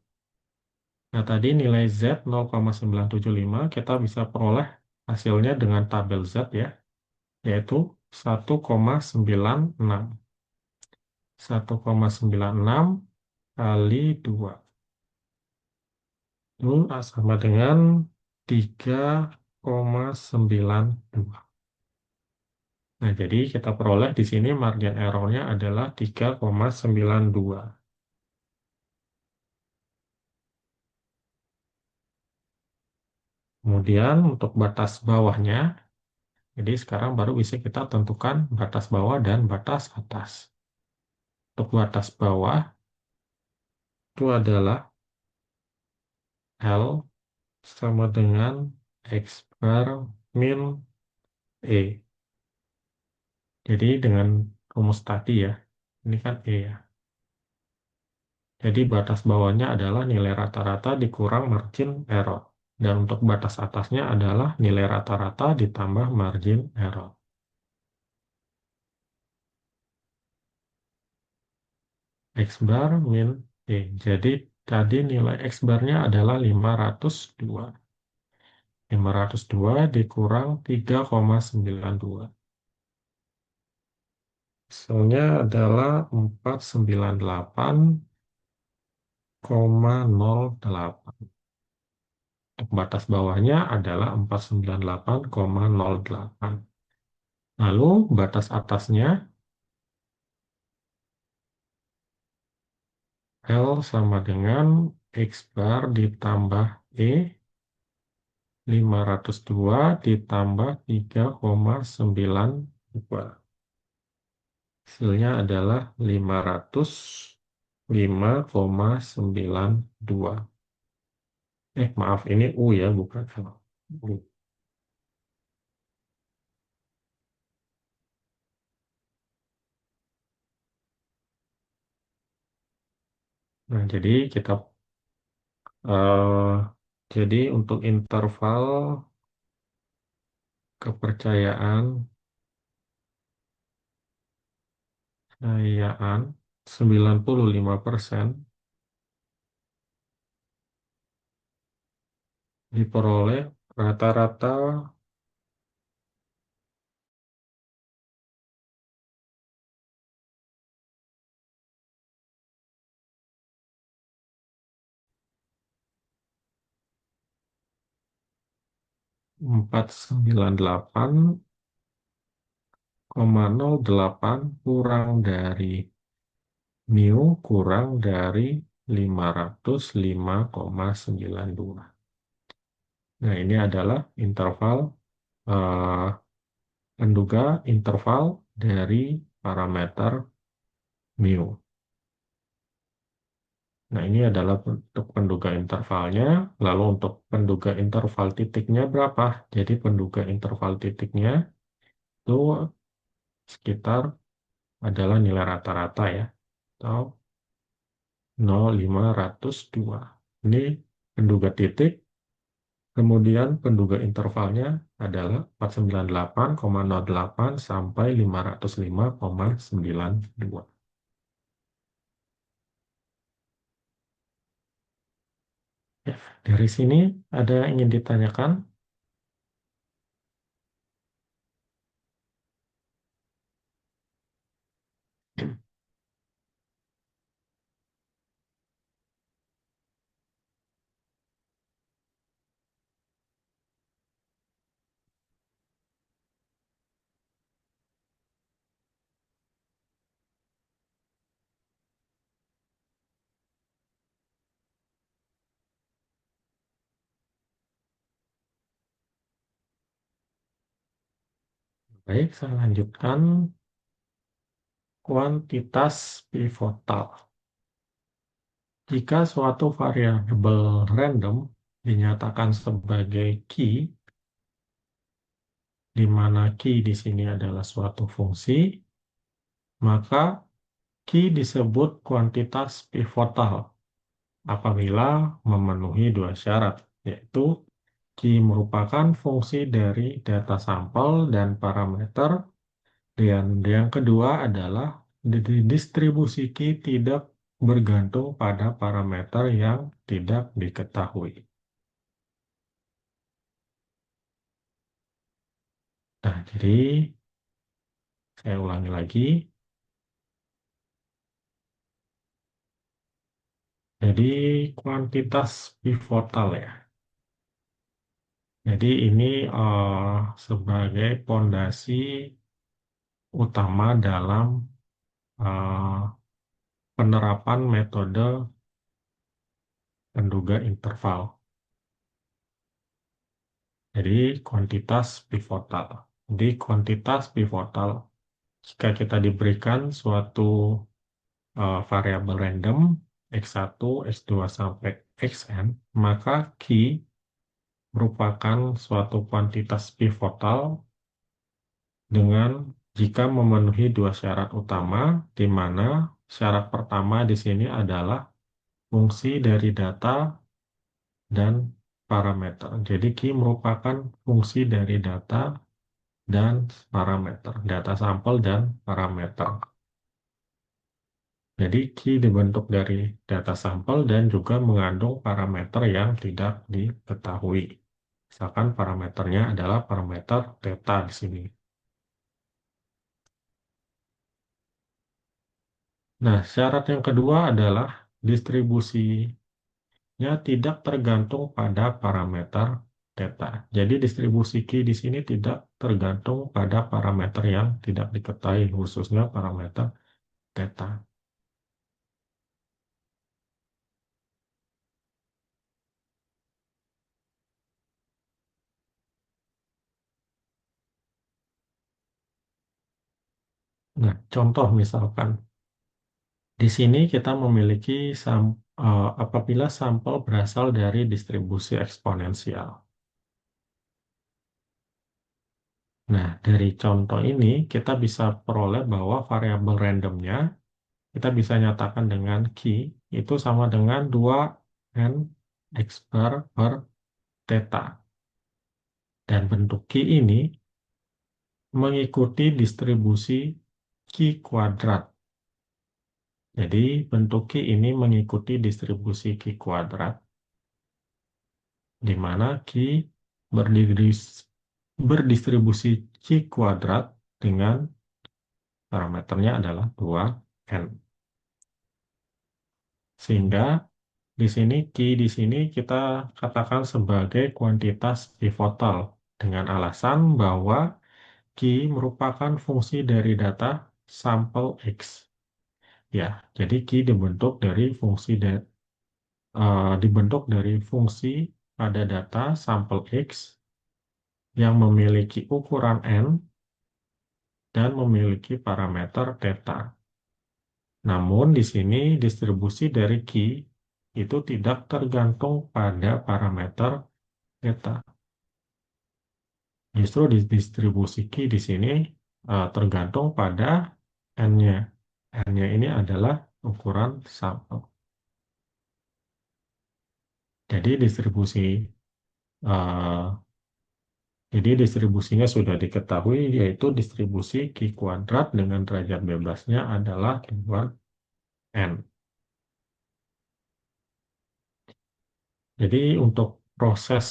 Nah, tadi nilai Z 0,975 kita bisa peroleh hasilnya dengan tabel Z ya, yaitu 1,96. 1,96 kali 2. Itu sama dengan 3,92. Nah, jadi kita peroleh di sini margin errornya adalah 3,92. Kemudian untuk batas bawahnya, jadi sekarang baru bisa kita tentukan batas bawah dan batas atas. Untuk batas bawah itu adalah L sama dengan X bar min E. Jadi dengan rumus tadi ya, ini kan E ya. Jadi batas bawahnya adalah nilai rata-rata dikurang margin error. Dan untuk batas atasnya adalah nilai rata-rata ditambah margin error. X bar min E. Jadi tadi nilai X barnya adalah 502. 502 dikurang 3,92. Hasilnya adalah 498,08. Untuk batas bawahnya adalah 498,08. Lalu batas atasnya L sama dengan X bar ditambah E 502 ditambah 3,92. Hasilnya adalah 505,92. Maaf, ini U ya, bukan L. U. Nah, eh, jadi untuk interval kepercayaan kayaan 95% diperoleh rata-rata 498,08 kurang dari mu kurang dari 505,92. Nah, ini adalah interval eh, penduga interval dari parameter mu. Nah, ini adalah untuk penduga intervalnya. Lalu untuk penduga interval titiknya berapa? Jadi penduga interval titiknya itu sekitar adalah nilai rata-rata ya. Atau 0,502. Ini penduga titik Kemudian penduga intervalnya adalah 498,08 sampai 505,92. Ya, dari sini ada yang ingin ditanyakan? Baik, saya lanjutkan. Kuantitas pivotal. Jika suatu variabel random dinyatakan sebagai key, di mana key di sini adalah suatu fungsi, maka key disebut kuantitas pivotal apabila memenuhi dua syarat, yaitu key merupakan fungsi dari data sampel dan parameter, dan yang kedua adalah distribusi key tidak bergantung pada parameter yang tidak diketahui. Nah, jadi saya ulangi lagi. Jadi kuantitas pivotal ya. Jadi ini sebagai pondasi utama dalam eh, penerapan metode penduga interval. Jadi kuantitas pivotal. Jadi kuantitas pivotal jika kita diberikan suatu variabel random x1, x2 sampai xn, maka key merupakan suatu kuantitas pivotal dengan jika memenuhi dua syarat utama, di mana syarat pertama di sini adalah fungsi dari data dan parameter. Jadi key merupakan fungsi dari data dan parameter, data sampel dan parameter. Jadi key dibentuk dari data sampel dan juga mengandung parameter yang tidak diketahui. Misalkan parameternya adalah parameter theta di sini. Nah, syarat yang kedua adalah distribusinya tidak tergantung pada parameter theta. Jadi distribusi key di sini tidak tergantung pada parameter yang tidak diketahui, khususnya parameter theta. Nah, contoh misalkan, di sini kita memiliki apabila sampel berasal dari distribusi eksponensial. Nah, dari contoh ini kita bisa peroleh bahwa variabel randomnya kita bisa nyatakan dengan key itu sama dengan 2n x bar per theta. Dan bentuk key ini mengikuti distribusi key kuadrat. Jadi bentuk key ini mengikuti distribusi key kuadrat, di mana key berdistribusi key kuadrat dengan parameternya adalah 2n. Sehingga di sini key di sini kita katakan sebagai kuantitas pivotal dengan alasan bahwa key merupakan fungsi dari data sampel X. Ya, jadi key dibentuk dari fungsi pada data sampel X yang memiliki ukuran n dan memiliki parameter theta. Namun di sini distribusi dari key itu tidak tergantung pada parameter theta. Justru distribusi key di sini tergantung pada n-nya. N-nya ini adalah ukuran sampel. Jadi distribusi Eh, jadi distribusinya sudah diketahui, yaitu distribusi Q kuadrat dengan derajat bebasnya adalah 2N. Jadi untuk proses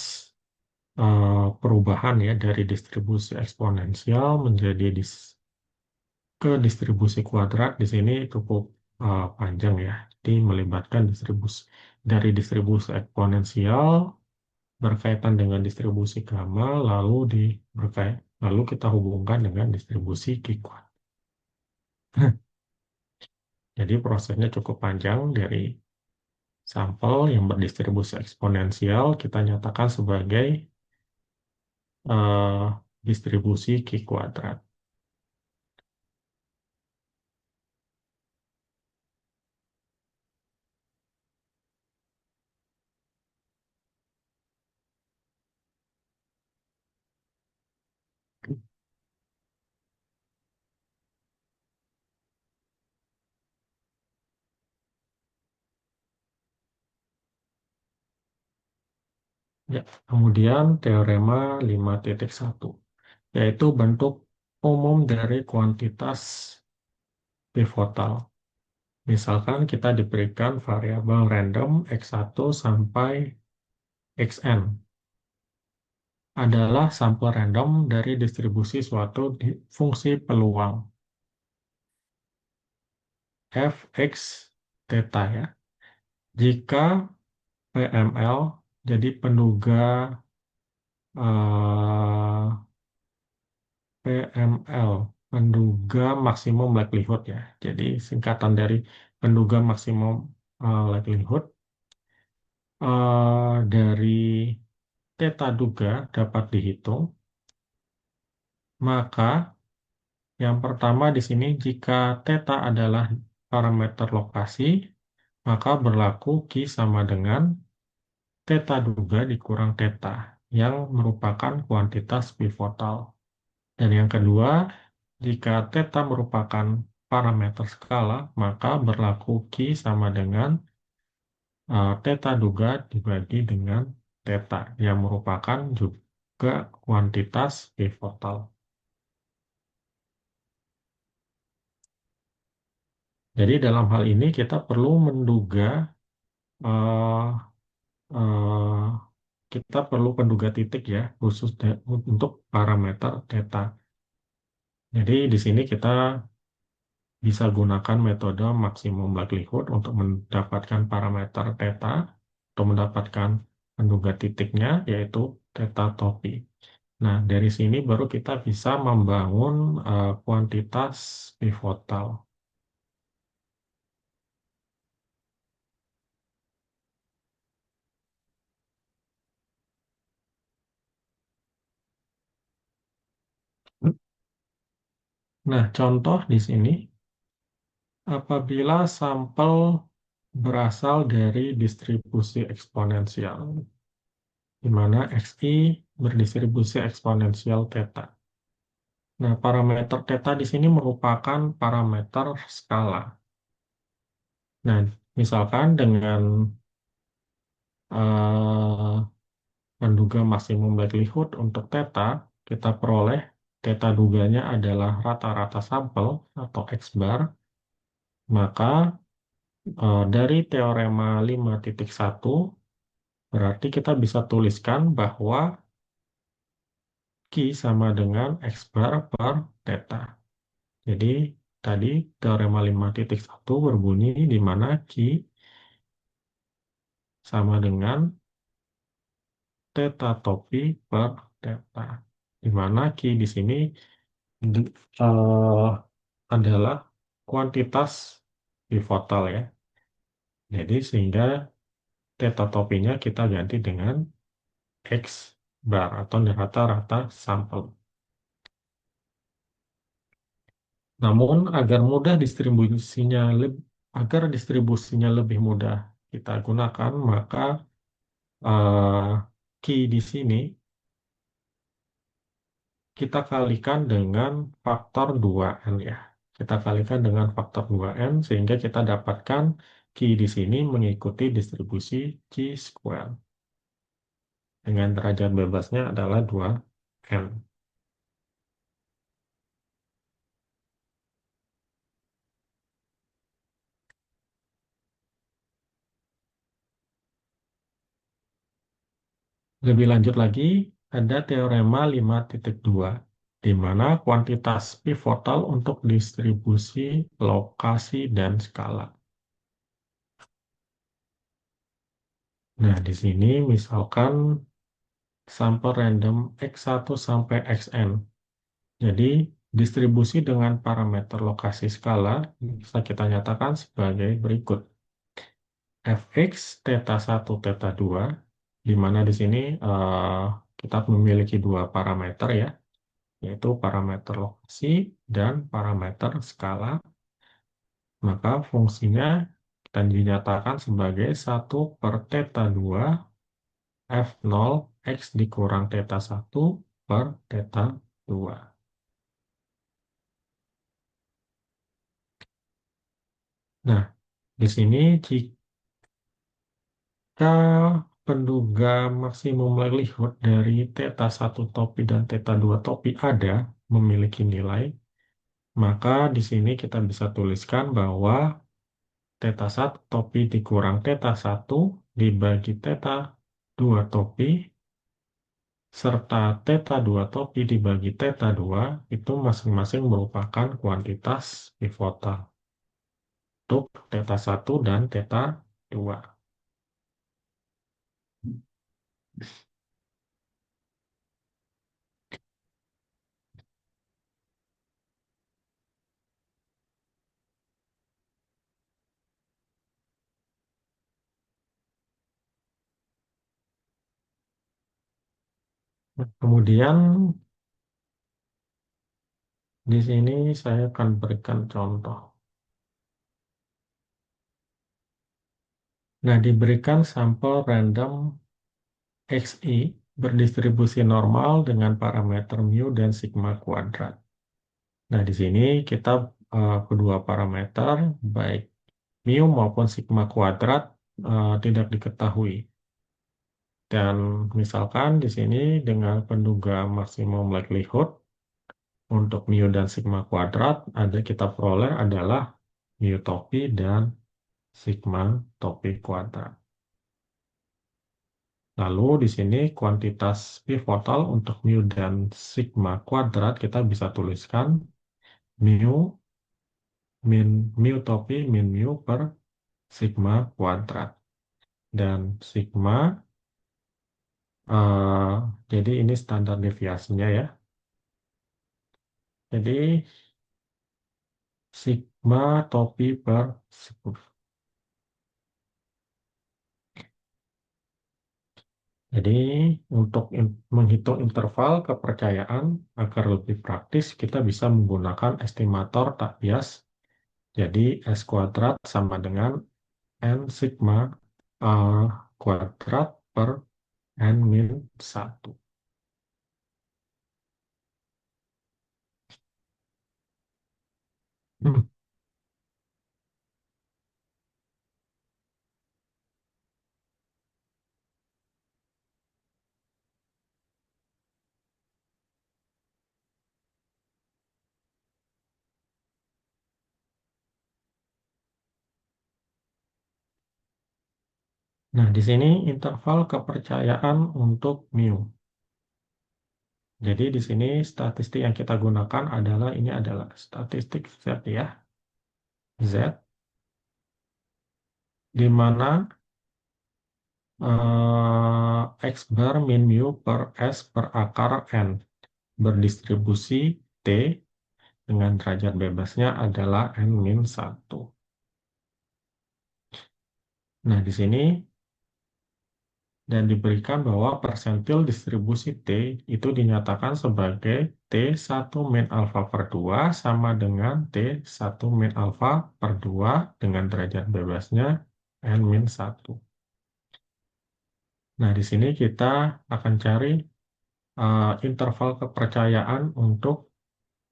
perubahan ya dari distribusi eksponensial menjadi ke distribusi kuadrat di sini cukup panjang ya. Jadi melibatkan distribusi eksponensial berkaitan dengan distribusi gamma lalu kita hubungkan dengan distribusi Q kuadrat. Jadi prosesnya cukup panjang dari sampel yang berdistribusi eksponensial kita nyatakan sebagai eh, distribusi Q kuadrat. Ya, kemudian teorema 5.1 yaitu bentuk umum dari kuantitas pivotal. Misalkan kita diberikan variabel random x1 sampai xn adalah sampel random dari distribusi suatu fungsi peluang fx theta ya. Jika PML jadi eh, PML penduga maksimum likelihood ya. Jadi singkatan dari penduga maksimum likelihood dari theta duga dapat dihitung. Maka yang pertama di sini jika theta adalah parameter lokasi, maka berlaku Q sama dengan theta duga dikurang theta yang merupakan kuantitas pivotal. Dan yang kedua, jika theta merupakan parameter skala, maka berlaku Q sama dengan theta duga dibagi dengan theta yang merupakan juga kuantitas pivotal. Jadi dalam hal ini kita perlu menduga eh, eh, kita perlu penduga titik ya khusus untuk parameter theta. Jadi di sini kita bisa gunakan metode maksimum likelihood untuk mendapatkan parameter theta atau mendapatkan penduga titiknya yaitu theta topi. Nah, dari sini baru kita bisa membangun kuantitas pivotal. Nah, contoh di sini apabila sampel berasal dari distribusi eksponensial, di mana XI berdistribusi eksponensial theta. Nah, parameter theta di sini merupakan parameter skala. Nah, misalkan dengan eh, menduga maksimum likelihood untuk theta, kita peroleh theta duganya adalah rata-rata sampel atau X bar, maka dari teorema 5.1 berarti kita bisa tuliskan bahwa Q sama dengan X bar per theta. Jadi tadi teorema 5.1 berbunyi di mana Q sama dengan theta topi per theta. Di mana Q di sini d- eh, adalah kuantitas pivotal ya. Jadi sehingga theta topinya kita ganti dengan X bar atau rata-rata sampel. Namun agar distribusinya lebih mudah kita gunakan, maka eh, key di sini kita kalikan dengan faktor 2n ya. Kita kalikan dengan faktor 2n sehingga kita dapatkan key di sini mengikuti distribusi chi square. dengan derajat bebasnya adalah 2N. Lebih lanjut lagi, ada teorema 5.2, di mana kuantitas pivotal untuk distribusi, lokasi, dan skala. Nah, di sini misalkan sampel random X1 sampai Xn. Jadi, distribusi dengan parameter lokasi skala bisa kita nyatakan sebagai berikut. Fx theta 1 theta 2, di mana di sini kita memiliki dua parameter ya, yaitu parameter lokasi dan parameter skala, maka fungsinya dan dinyatakan sebagai 1/θ2 F0 X dikurang theta 1 per theta 2. Nah, di sini jika penduga maksimum likelihood dari theta 1 topi dan theta 2 topi ada memiliki nilai, maka di sini kita bisa tuliskan bahwa theta 1 topi dikurang theta 1 dibagi theta 2 topi serta theta 2 topi dibagi theta 2 itu masing-masing merupakan kuantitas pivotal untuk theta 1 dan theta 2. Nah, kemudian di sini saya akan berikan contoh. Nah, diberikan sampel random XI berdistribusi normal dengan parameter mu dan sigma kuadrat. Nah, di sini kita kedua parameter, baik mu maupun sigma kuadrat, tidak diketahui. Dan misalkan di sini dengan penduga maksimum likelihood untuk mu dan sigma kuadrat, ada kita peroleh adalah mu topi dan sigma topi kuadrat. Lalu di sini kuantitas pivotal untuk mu dan sigma kuadrat kita bisa tuliskan mu mu topi min mu per sigma kuadrat. Dan sigma, eh, jadi ini standar deviasinya ya. Jadi sigma topi per 10. Jadi untuk menghitung interval kepercayaan agar lebih praktis, kita bisa menggunakan estimator tak bias. Jadi S kuadrat sama dengan N sigma uh, kuadrat per N min 1. Nah, di sini interval kepercayaan untuk mu. Jadi di sini statistik yang kita gunakan adalah ini adalah statistik Z ya. Z di mana X bar min mu per S per akar N berdistribusi T dengan derajat bebasnya adalah N min 1. Nah, di sini dan diberikan bahwa persentil distribusi T itu dinyatakan sebagai T1 min alfa per 2 sama dengan T1 min alfa per 2 dengan derajat bebasnya N min 1. Nah, di sini kita akan cari interval kepercayaan untuk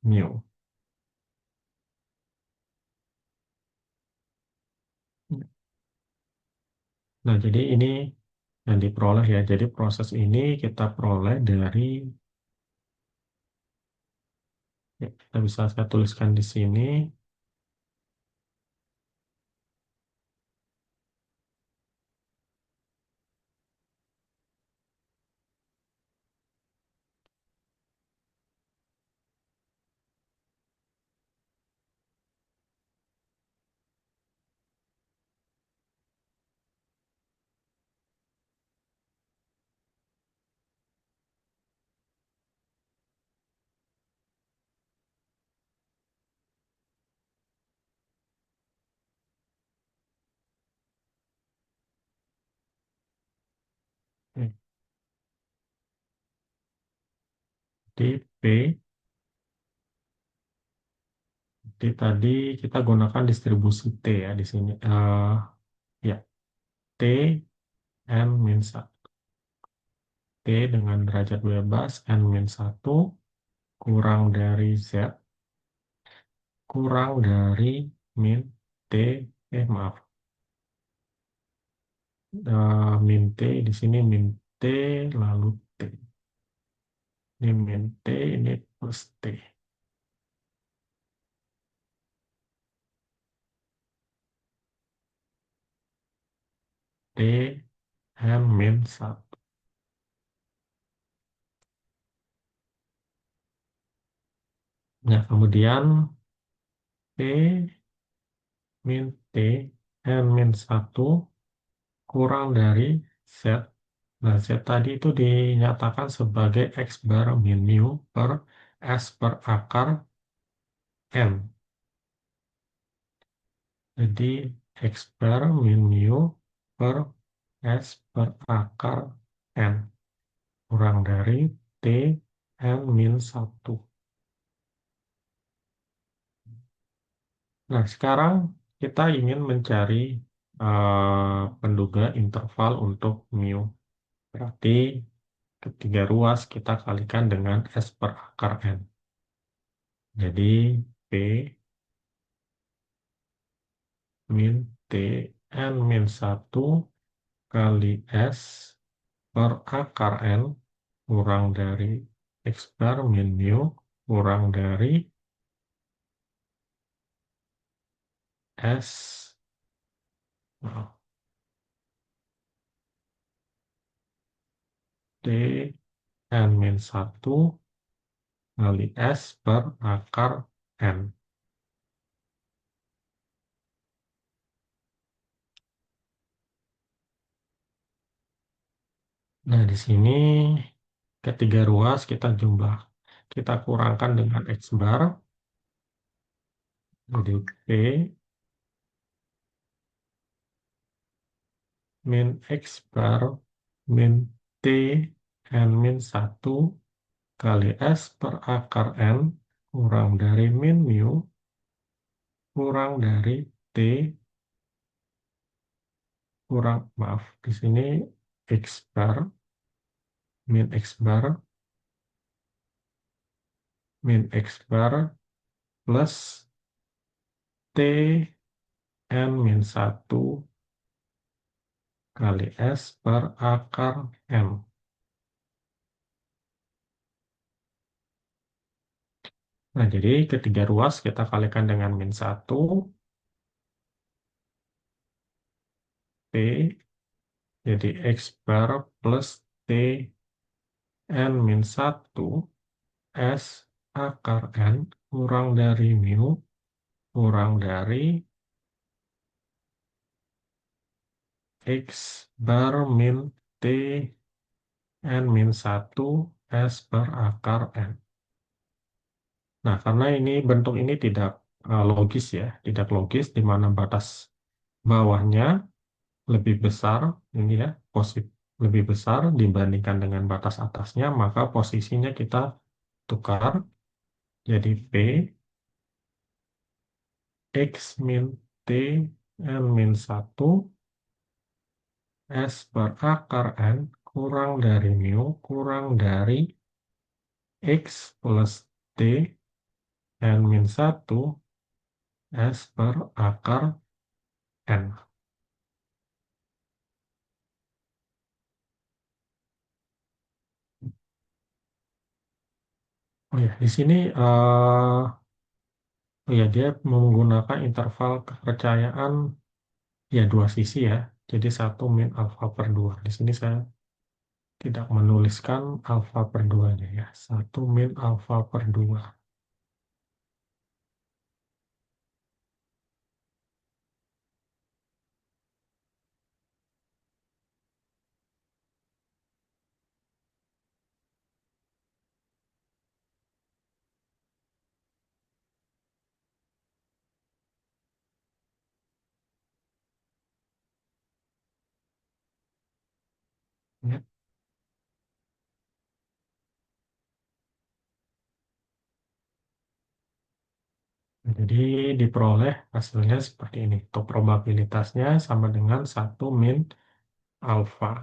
mu. Nah, jadi ini yang diperoleh ya. Jadi proses ini kita peroleh dari, ya, kita bisa saya tuliskan di sini. Oke, di P, di tadi kita gunakan distribusi T ya di sini. Ya, T N min 1. T dengan derajat bebas N min 1 kurang dari Z kurang dari min T, maaf, min T di sini min T lalu T. Ini min T, ini plus T. T N min 1. Nah, kemudian T min T N min 1 kurang dari Z. Nah, Z tadi itu dinyatakan sebagai X bar min mu per S per akar N. Jadi X bar min mu per S per akar N. Kurang dari T N min 1. Nah, sekarang kita ingin mencari penduga interval untuk mu. Berarti ketiga ruas kita kalikan dengan S per akar N. Jadi P min T N min 1 kali S per akar N kurang dari X bar min mu kurang dari S, maaf, T N min 1 kali S per akar N. Nah, di sini ketiga ruas kita kurangkan dengan X bar. Jadi P min X bar min T N min 1 kali S per akar N kurang dari min mu kurang dari T kurang, maaf, di sini X bar min X bar min X bar plus T N min 1 kali S per akar M. Nah, jadi ketiga ruas kita kalikan dengan min 1, P, jadi X bar plus T N min 1 S akar N kurang dari mu kurang dari X bar min T N min 1 S per akar N. Nah, karena ini bentuk ini tidak logis ya, tidak logis di mana batas bawahnya lebih besar, ini ya, lebih besar dibandingkan dengan batas atasnya, maka posisinya kita tukar jadi P X min T N min 1 S per akar N kurang dari mu kurang dari X plus T N min 1 S per akar N. Oh ya, di sini oh ya dia menggunakan interval kepercayaan ya dua sisi ya. Jadi satu min alfa per dua. Di sini saya tidak menuliskan alfa per duanya ya. Satu min alfa per dua. Ya. Jadi diperoleh hasilnya seperti ini. Untuk probabilitasnya sama dengan satu min alfa.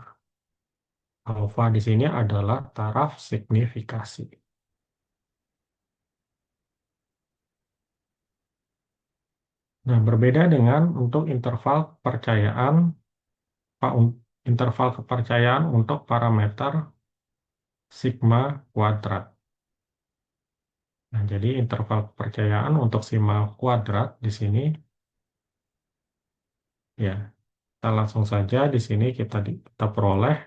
Alfa di sini adalah taraf signifikasi. Nah, berbeda dengan untuk interval kepercayaan, interval kepercayaan untuk parameter sigma kuadrat. Nah, jadi interval kepercayaan untuk sigma kuadrat di sini, ya, kita langsung saja di sini kita peroleh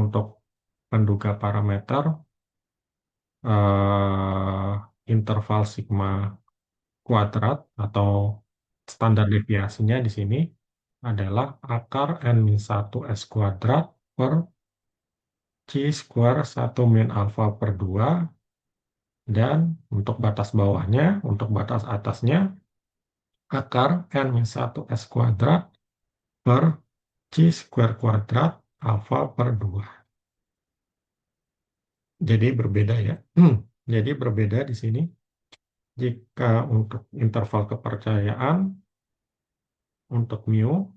untuk penduga parameter interval sigma kuadrat atau standar deviasinya di sini adalah akar n-1 s kuadrat per c square satu min alfa per 2 dan untuk batas bawahnya, untuk batas atasnya akar n-1 s kuadrat per c square kuadrat alfa per 2. Jadi berbeda ya. Jadi berbeda di sini jika untuk interval kepercayaan untuk mu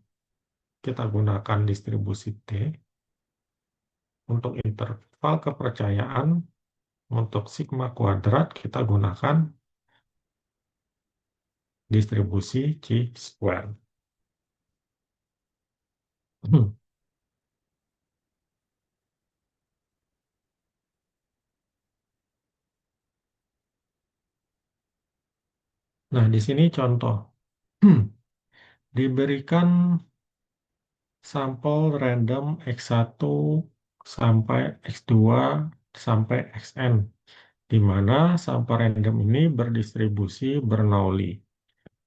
kita gunakan distribusi T. Untuk interval kepercayaan, untuk sigma kuadrat, kita gunakan distribusi chi-square. Nah, di sini contoh. Diberikan sampel random X1 sampai X2 sampai Xn, di mana sampel random ini berdistribusi Bernoulli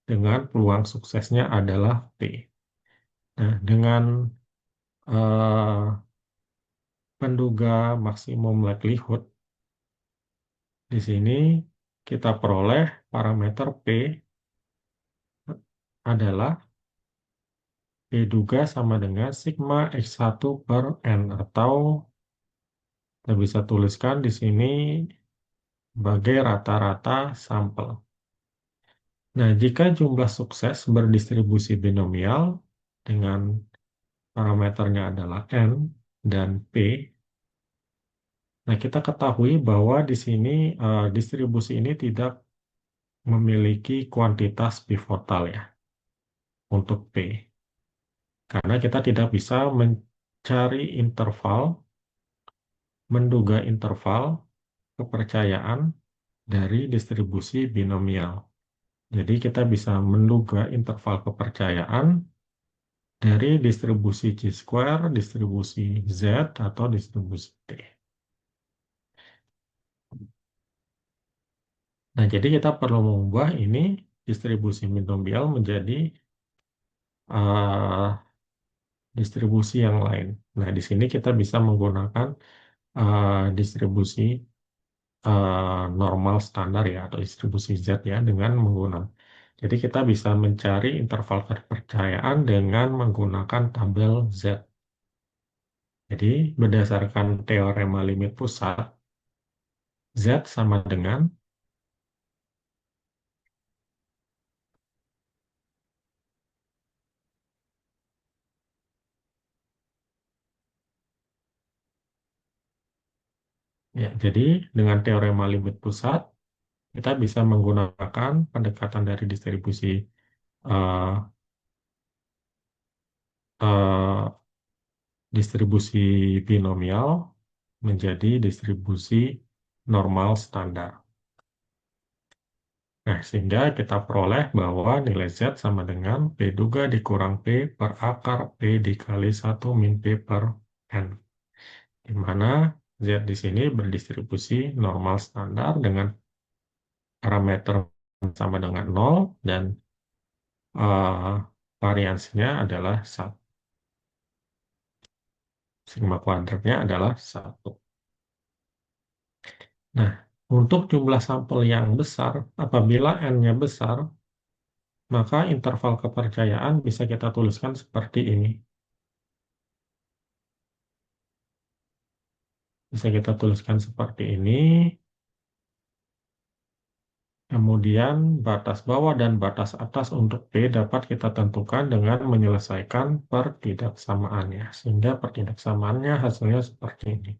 dengan peluang suksesnya adalah P. Nah, dengan penduga maksimum likelihood, di sini kita peroleh parameter P adalah P duga sama dengan sigma X1 per N, atau kita bisa tuliskan di sini sebagai rata-rata sampel. Nah, jika jumlah sukses berdistribusi binomial dengan parameternya adalah N dan P, nah kita ketahui bahwa di sini distribusi ini tidak memiliki kuantitas pivotal ya untuk P. Karena kita tidak bisa mencari interval, menduga interval kepercayaan dari distribusi binomial. Jadi kita bisa menduga interval kepercayaan dari distribusi chi-square, distribusi Z, atau distribusi T. Nah, jadi kita perlu mengubah ini distribusi binomial menjadi uh, distribusi yang lain. Nah, di sini kita bisa menggunakan distribusi normal standar ya atau distribusi Z ya dengan menggunakan. Jadi kita bisa mencari interval kepercayaan dengan menggunakan tabel Z. Jadi berdasarkan teorema limit pusat, Z sama dengan ya. Jadi dengan teorema limit pusat kita bisa menggunakan pendekatan dari distribusi eh, eh, distribusi binomial menjadi distribusi normal standar. Nah, sehingga kita peroleh bahwa nilai Z sama dengan P duga dikurang P per akar P dikali 1 min P per N. Di mana Z di sini berdistribusi normal standar dengan parameter sama dengan 0 dan eh, variansinya adalah 1. Sigma kuadratnya adalah 1. Nah, untuk jumlah sampel yang besar, apabila N-nya besar, maka interval kepercayaan bisa kita tuliskan seperti ini. Bisa kita tuliskan seperti ini. Kemudian batas bawah dan batas atas untuk P dapat kita tentukan dengan menyelesaikan pertidaksamaannya. Sehingga pertidaksamaannya hasilnya seperti ini.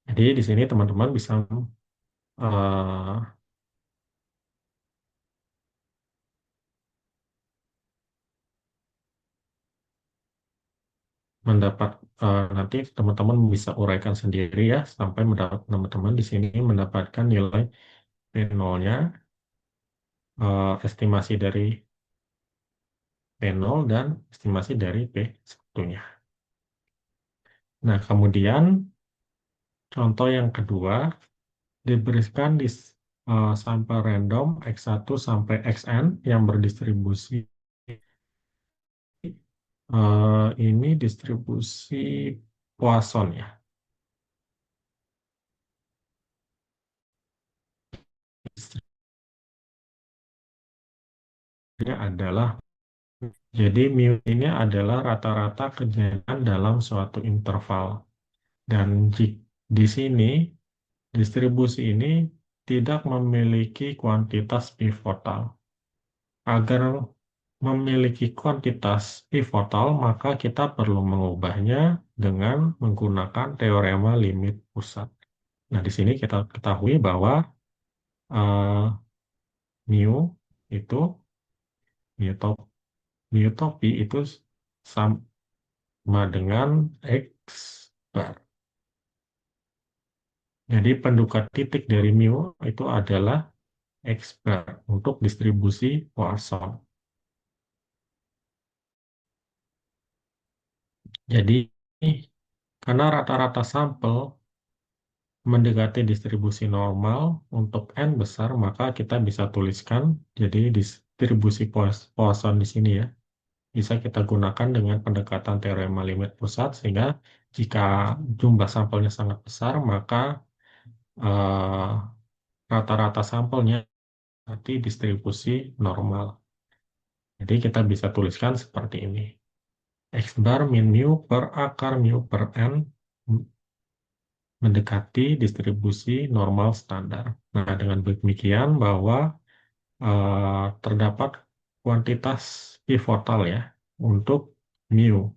Jadi di sini teman-teman bisa eh, mendapat nanti teman-teman bisa uraikan sendiri ya sampai teman-teman di sini mendapatkan nilai P0-nya, estimasi dari P0 dan estimasi dari P1-nya. Nah, kemudian contoh yang kedua diberikan di sampel random X1 sampai Xn yang berdistribusi ini distribusi Poisson ya. Distribusinya adalah jadi mu ini adalah rata-rata kejadian dalam suatu interval. Dan di sini distribusi ini tidak memiliki kuantitas pivotal. Agar memiliki kuantitas pivotal, maka kita perlu mengubahnya dengan menggunakan teorema limit pusat. Nah, di sini kita ketahui bahwa eh, mu itu mu top, mu top P itu sama dengan X bar. Jadi penduga titik dari mu itu adalah X bar untuk distribusi Poisson. Jadi karena rata-rata sampel mendekati distribusi normal untuk N besar, maka kita bisa tuliskan jadi distribusi Poisson di sini ya. Bisa kita gunakan dengan pendekatan teorema limit pusat, sehingga jika jumlah sampelnya sangat besar, maka eh, rata-rata sampelnya berarti distribusi normal. Jadi kita bisa tuliskan seperti ini. X bar min mu per akar mu per N mendekati distribusi normal standar. Nah, dengan demikian bahwa terdapat kuantitas pivotal ya untuk mu.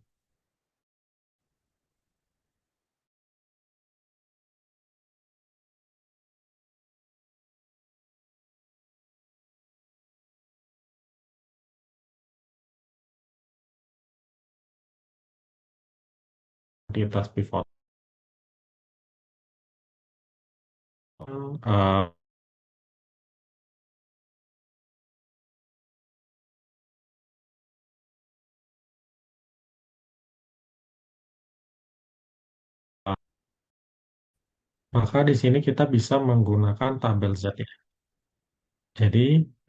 Kuantitas pivotal. eh, maka di sini kita bisa menggunakan tabel Z ya. Jadi P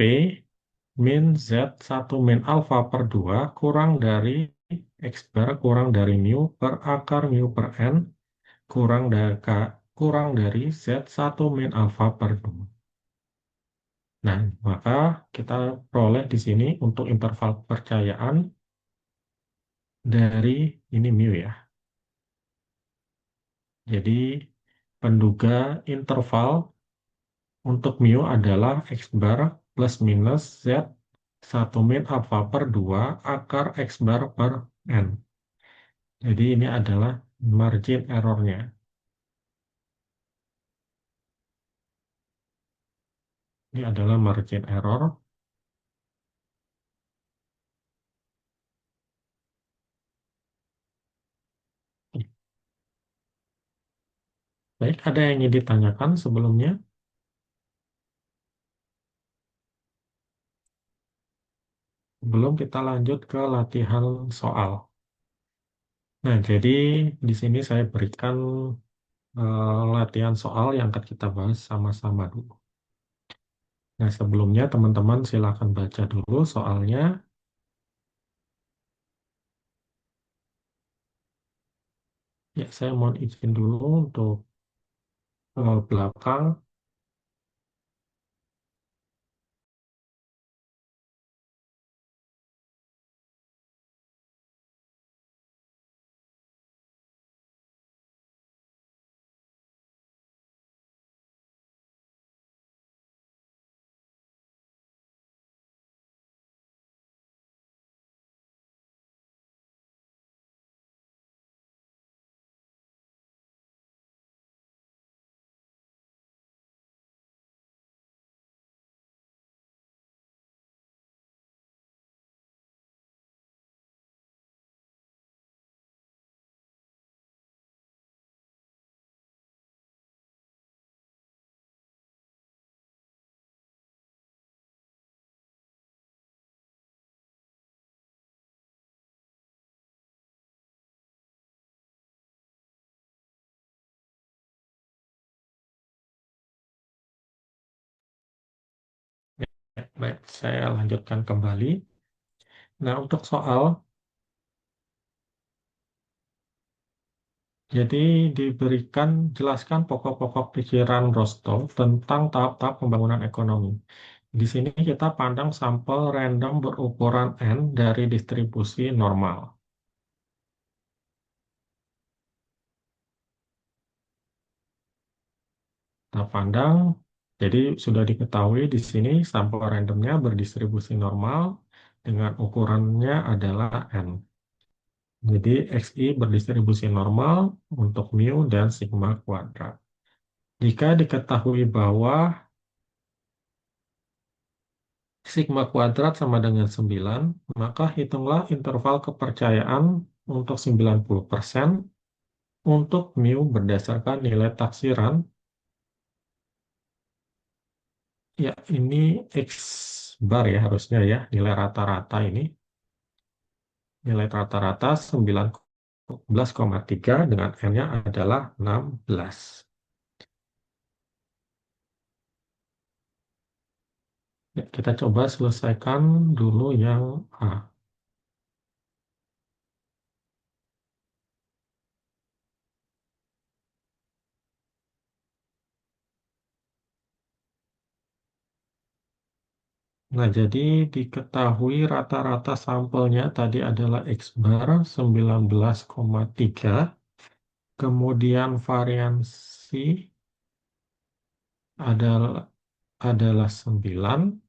min Z1 min alfa per 2 kurang dari X bar kurang dari mu per akar mu per N kurang dari Z1 min alfa per 2. Nah, maka kita peroleh di sini untuk interval kepercayaan dari ini mu ya. Jadi penduga interval untuk mu adalah X bar plus minus Z 1 min alfa per 2 akar X bar per N. Jadi ini adalah margin errornya. Ini adalah margin error. Baik, ada yang ingin ditanyakan sebelumnya? Belum kita lanjut ke latihan soal. Nah, jadi di sini saya berikan latihan soal yang akan kita bahas sama-sama dulu. Nah, sebelumnya teman-teman silakan baca dulu soalnya. Ya, saya mohon izin dulu untuk belakang. Ya, baik, saya lanjutkan kembali. Nah, untuk soal, jadi diberikan, jelaskan pokok-pokok pikiran Rostov tentang tahap-tahap pembangunan ekonomi. Di sini kita pandang sampel random berukuran N dari distribusi normal. Kita pandang, jadi sudah diketahui di sini sampel randomnya berdistribusi normal dengan ukurannya adalah N. Jadi XI berdistribusi normal untuk mu dan sigma kuadrat. Jika diketahui bahwa sigma kuadrat sama dengan 9, maka hitunglah interval kepercayaan untuk 90% untuk mu berdasarkan nilai taksiran. Ya, ini X bar ya harusnya ya, nilai rata-rata ini. Nilai rata-rata 19,3 dengan N-nya adalah 16. Ya, kita coba selesaikan dulu yang A. Nah, jadi diketahui rata-rata sampelnya tadi adalah X bar 19,3. Kemudian variansi adalah 9.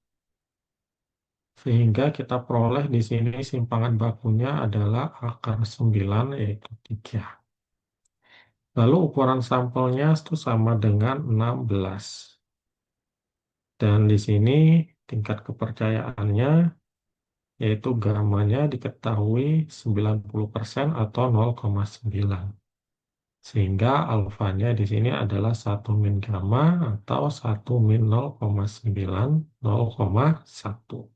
Sehingga kita peroleh di sini simpangan bakunya adalah akar 9 yaitu 3. Lalu ukuran sampelnya itu sama dengan 16. Dan di sini tingkat kepercayaannya yaitu gamanya diketahui 90% atau 0,9. Sehingga alfanya di sini adalah 1 min gamma atau 1 min 0,9, 0,1.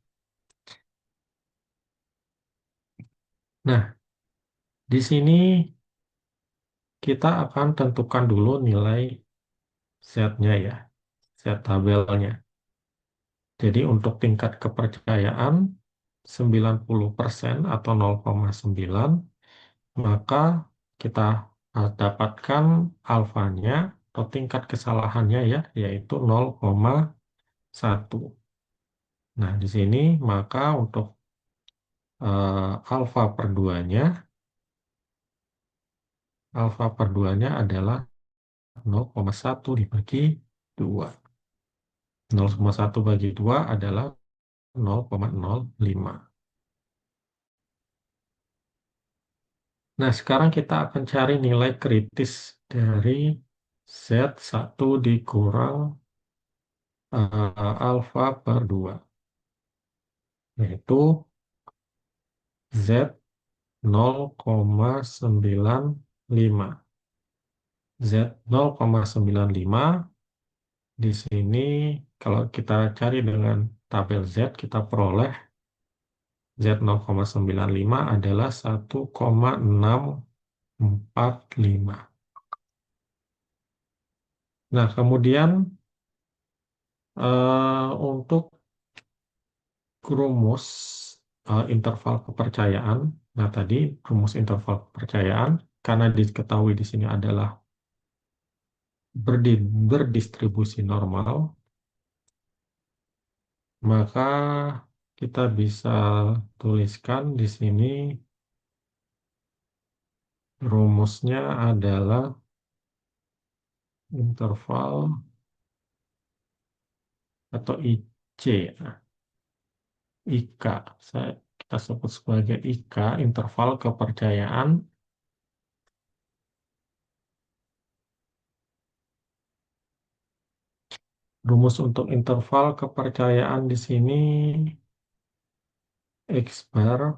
Nah, di sini kita akan tentukan dulu nilai Z-nya ya, Z tabelnya. Jadi untuk tingkat kepercayaan 90% atau 0,9, maka kita dapatkan alfanya atau tingkat kesalahannya ya, yaitu 0,1. Nah, di sini maka untuk alfa per 2-nya, alfa per 2-nya adalah 0,1 dibagi 2. 0,1 bagi 2 adalah 0,05. Nah, sekarang kita akan cari nilai kritis dari Z1 dikurang alfa per 2, yaitu Z 0,95. Z 0,95. Di sini kalau kita cari dengan tabel Z, kita peroleh Z 0,95 adalah 1,645. Nah, kemudian untuk rumus interval kepercayaan. Nah, tadi rumus interval kepercayaan karena diketahui di sini adalah berdistribusi normal, maka kita bisa tuliskan di sini rumusnya adalah interval atau IC, nah, IK. Kita sebut sebagai IK, interval kepercayaan. Rumus untuk interval kepercayaan di sini X bar,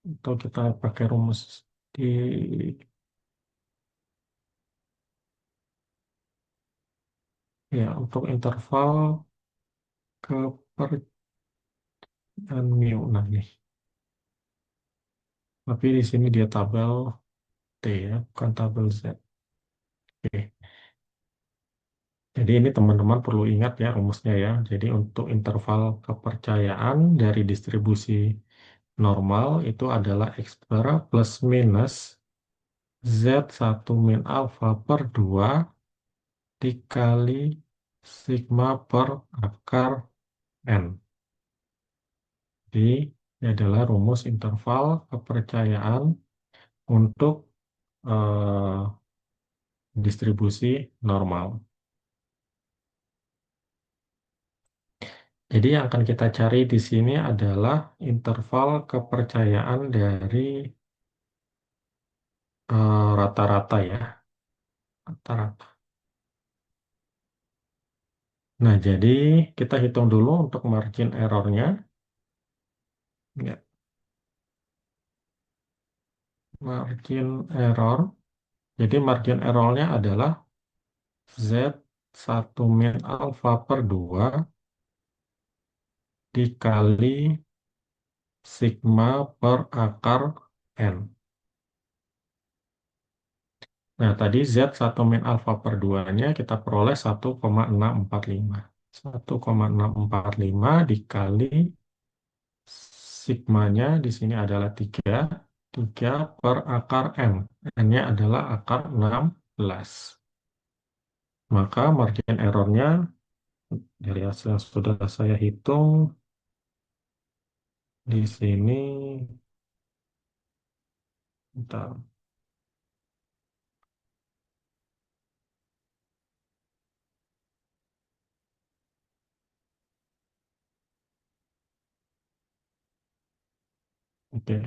atau kita pakai rumus di ya untuk interval kepercayaan mu. Nah, nih. Tapi di sini dia tabel T ya, bukan tabel Z. Oke. Jadi ini teman-teman perlu ingat ya rumusnya ya. Jadi untuk interval kepercayaan dari distribusi normal itu adalah X bar plus minus Z1 min alfa per 2 dikali sigma per akar N. Jadi ini adalah rumus interval kepercayaan untuk eh, distribusi normal. Jadi yang akan kita cari di sini adalah interval kepercayaan dari rata-rata ya, rata-rata. Nah, jadi kita hitung dulu untuk margin errornya. Ya, margin error. Jadi margin errornya adalah Z1 min alfa per 2 dikali sigma per akar N. Nah, tadi Z1 min alfa per 2-nya kita peroleh 1,645. 1,645 dikali sigmanya di sini adalah 3. 3 per akar N. N-nya adalah akar 16. Maka margin errornya dari hasil yang sudah saya hitung di sini. Bentar. Oke,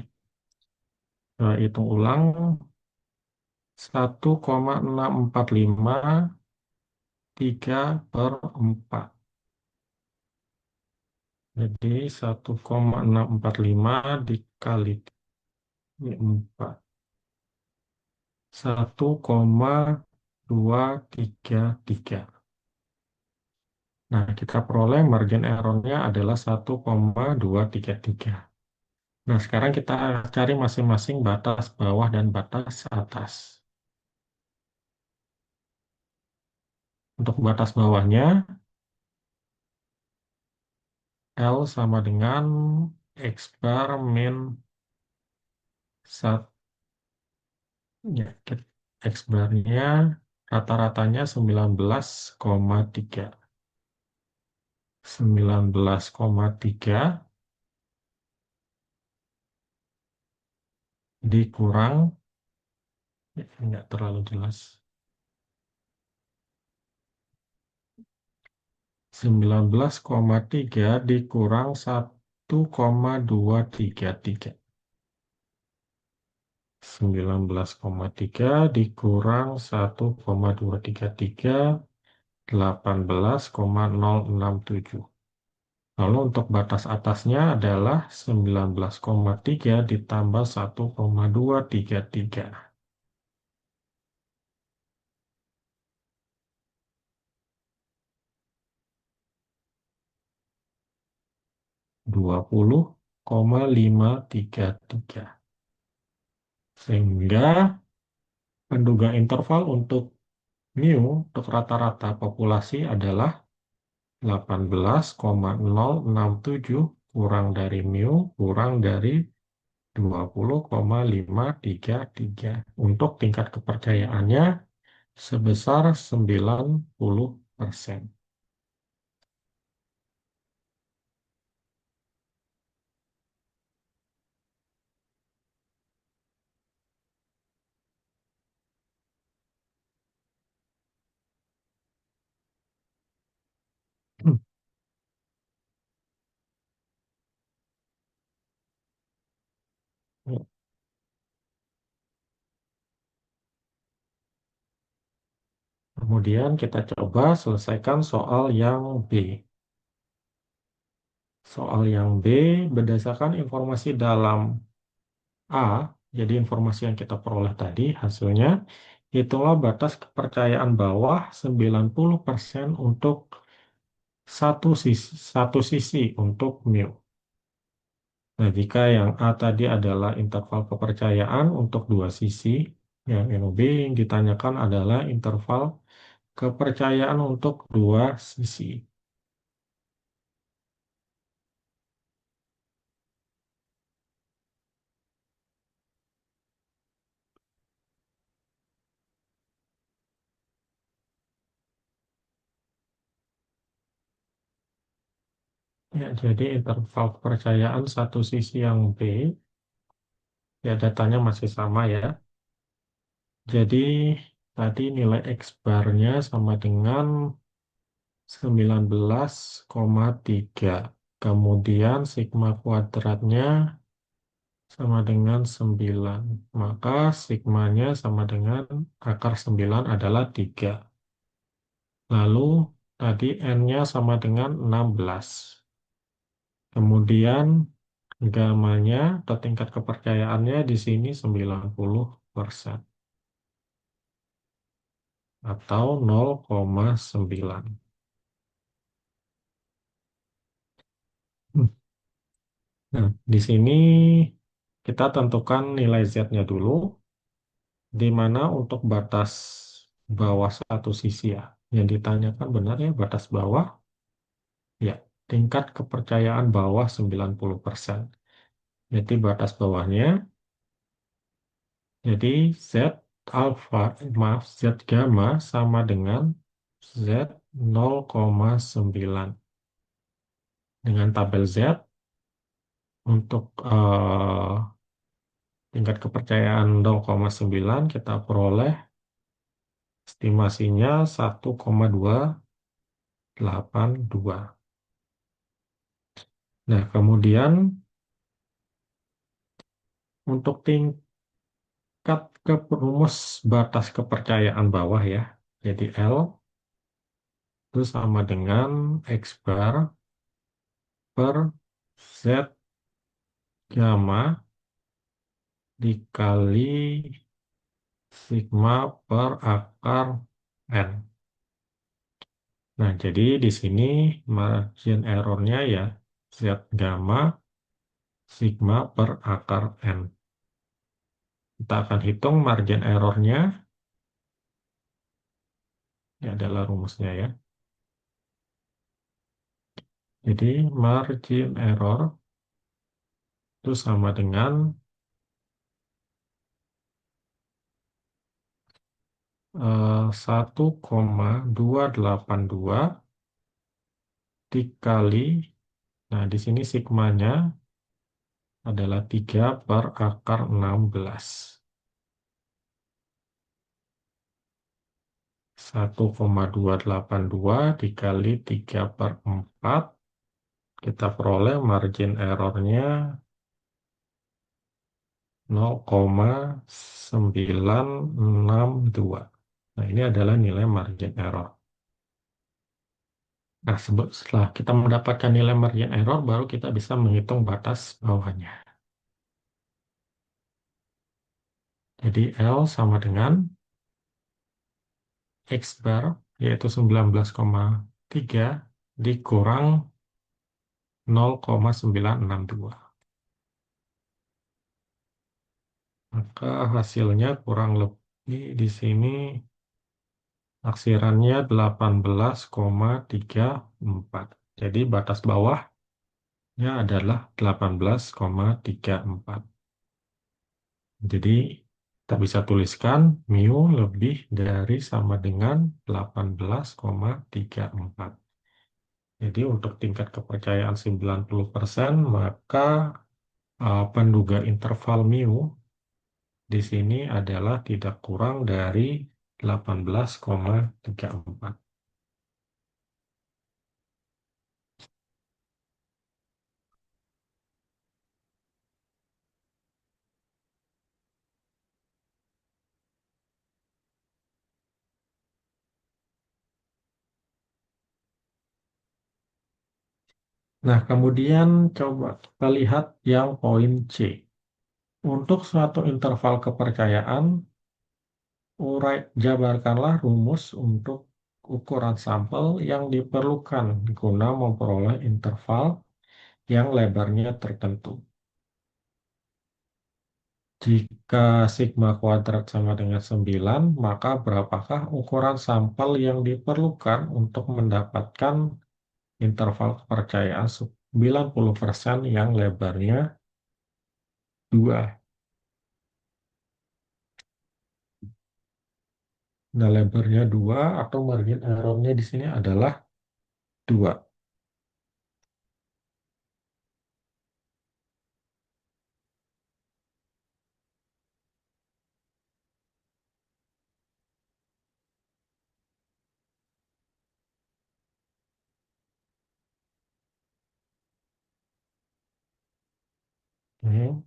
saya hitung ulang. 1,645 3 per 4. Jadi 1,645 dikali 4. 1,233. Nah, kita peroleh margin errornya adalah 1,233. Nah, sekarang kita cari masing-masing batas bawah dan batas atas. Untuk batas bawahnya, L sama dengan X bar min 1. Ya, X bar-nya rata-ratanya 19,3. 19,3 dikurang, ya, nggak terlalu jelas. 19,3 dikurang 1,233. 19,3 dikurang 1,233, 18,067. Lalu untuk batas atasnya adalah 19,3 ditambah 1,233. 20,533. Sehingga penduga interval untuk mu untuk rata-rata populasi adalah 18,067 kurang dari mu kurang dari 20,533 untuk tingkat kepercayaannya sebesar 90%. Kemudian kita coba selesaikan soal yang B. Soal yang B berdasarkan informasi dalam A, jadi informasi yang kita peroleh tadi hasilnya, itulah batas kepercayaan bawah 90% untuk satu sisi untuk mu. Nah, jika yang A tadi adalah interval kepercayaan untuk dua sisi, yang B yang ditanyakan adalah interval kepercayaan untuk dua sisi. Ya, jadi interval kepercayaan satu sisi yang B, ya datanya masih sama ya. Jadi tadi nilai X bar-nya sama dengan 19,3. Kemudian sigma kuadratnya sama dengan 9. Maka sigmanya sama dengan akar 9 adalah 3. Lalu tadi N-nya sama dengan 16. Kemudian gamanya atau tingkat kepercayaannya di sini 90% atau 0,9. Nah, di sini kita tentukan nilai Z-nya dulu, di mana untuk batas bawah satu sisi ya. Yang ditanyakan benar ya batas bawah, ya tingkat kepercayaan bawah 90%. Jadi batas bawahnya, jadi Z alpha, maaf, Z gamma sama dengan Z 0,9. Dengan tabel Z, untuk tingkat kepercayaan 0,9 kita peroleh estimasinya 1,282. Nah, kemudian untuk tingkat rumus batas kepercayaan bawah ya, jadi L itu sama dengan X bar per Z gamma dikali sigma per akar N. Nah, jadi di sini margin errornya ya Z gamma sigma per akar N. Kita akan hitung margin errornya. Ini adalah rumusnya ya. Jadi margin error itu sama dengan 1,282 dikali, nah di sini sigmanya adalah 3 per akar 16. 1,282 dikali 3 per 4, kita peroleh margin errornya 0,962. Nah, ini adalah nilai margin error. Nah, setelah kita mendapatkan nilai margin error, baru kita bisa menghitung batas bawahnya. Jadi L sama dengan X bar, yaitu 19,3 dikurang 0,962. Maka hasilnya kurang lebih di sini taksirannya 18,34. Jadi batas bawahnya adalah 18,34. Jadi kita bisa tuliskan mu lebih dari sama dengan 18,34. Jadi untuk tingkat kepercayaan 90%, maka penduga interval mu di sini adalah tidak kurang dari 18,34. Nah, kemudian coba kita lihat yang poin C. Untuk suatu interval kepercayaan, jabarkanlah rumus untuk ukuran sampel yang diperlukan guna memperoleh interval yang lebarnya tertentu. Jika sigma kuadrat sama dengan 9, maka berapakah ukuran sampel yang diperlukan untuk mendapatkan interval kepercayaan 90% yang lebarnya 2? Nah, lebarnya 2 atau margin error-nya di sini adalah 2. Hmm,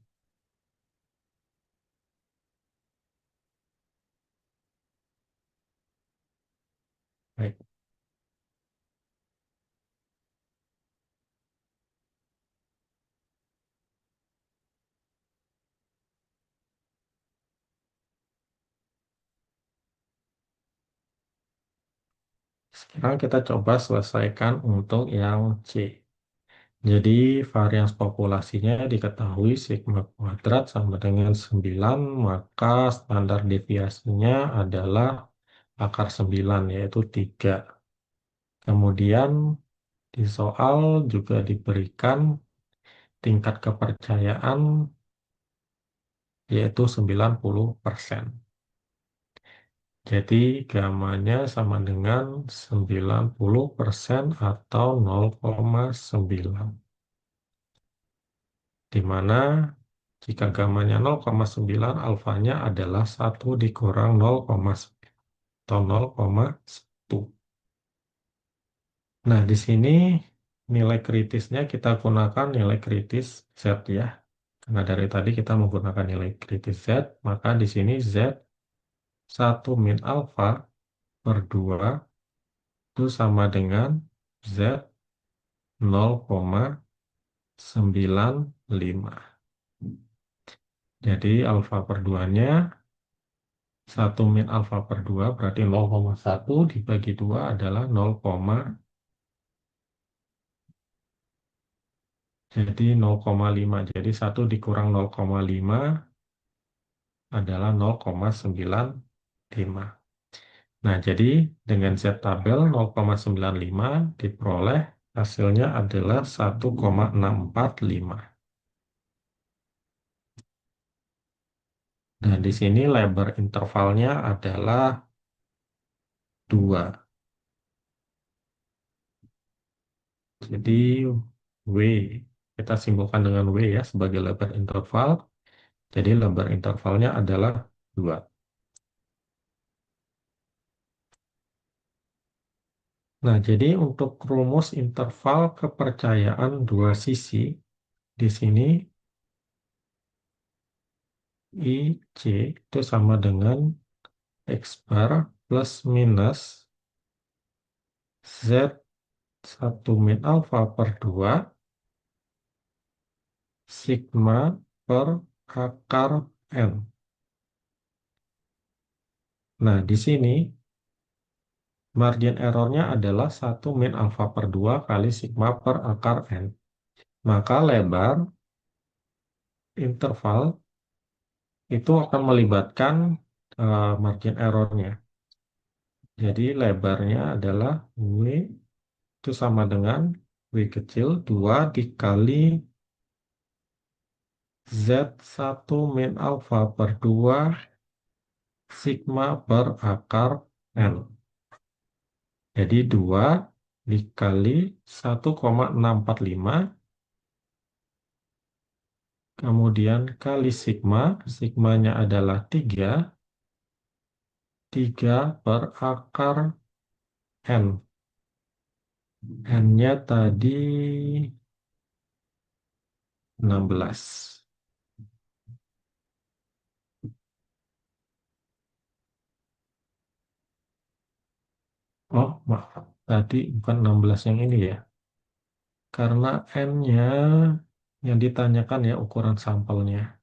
baik. Sekarang kita coba selesaikan untuk yang C. Jadi varians populasinya diketahui sigma kuadrat sama dengan 9, maka standar deviasinya adalah akar 9, yaitu 3. Kemudian di soal juga diberikan tingkat kepercayaan yaitu 90%. Jadi gamanya sama dengan 90% atau 0,9. Di mana jika gamanya 0,9, alfanya adalah 1 dikurang 0,9 atau 0,1. Nah, di sini nilai kritisnya kita gunakan nilai kritis Z ya. Karena dari tadi kita menggunakan nilai kritis Z, maka di sini Z 1 min alfa per 2 itu sama dengan Z 0,95. Jadi alfa per 2-nya 1 min alfa per 2 berarti 0,1 dibagi 2 adalah 0, jadi 0,5. Jadi 1 dikurang 0,5 adalah 0,95. Nah, jadi dengan Z tabel 0,95 diperoleh hasilnya adalah 1,645. Dan di sini lebar intervalnya adalah 2. Jadi W kita simpulkan dengan W ya sebagai lebar interval. Jadi lebar intervalnya adalah 2. Nah, jadi untuk rumus interval kepercayaan dua sisi di sini IC itu sama dengan X bar plus minus Z 1 min alfa per 2 sigma per akar N. Nah, di sini margin errornya adalah 1 min alfa per 2 kali sigma per akar N. Maka lebar interval itu akan melibatkan margin errornya. Jadi lebarnya adalah W itu sama dengan W kecil 2 dikali Z1 min alfa per 2 sigma per akar N. Jadi 2 dikali 1,645 kemudian kali sigma, sigmanya adalah 3, 3 per akar N. N-nya tadi 16. Oh, maaf. Tadi bukan 16 yang ini ya. Karena N-nya yang ditanyakan ya ukuran sampelnya.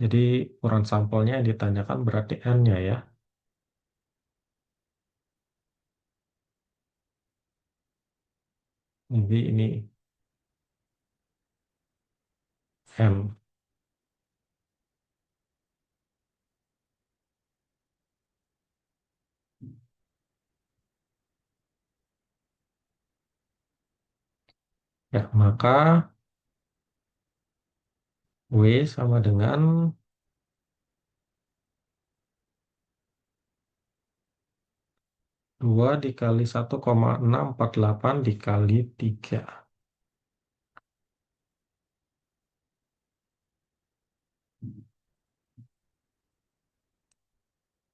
Jadi ukuran sampelnya yang ditanyakan berarti N-nya ya. Jadi ini N. Ya, maka W sama dengan 2 dikali 1,648 dikali 3.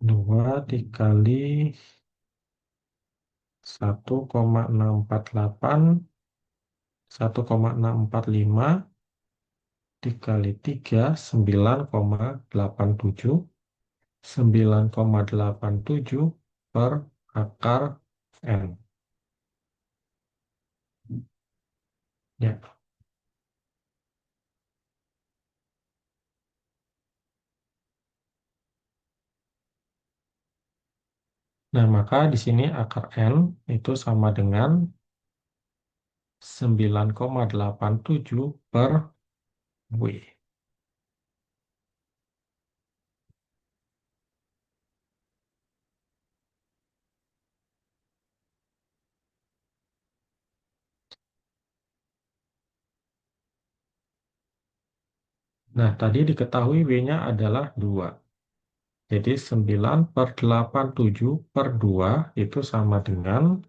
2 dikali 1,648, 1,645 dikali 3, 9,87. 9,87 per akar N. Ya. Nah, maka di sini akar N itu sama dengan 9,87 per W. Nah, tadi diketahui W-nya adalah 2. Jadi 9/87 per 2 itu sama dengan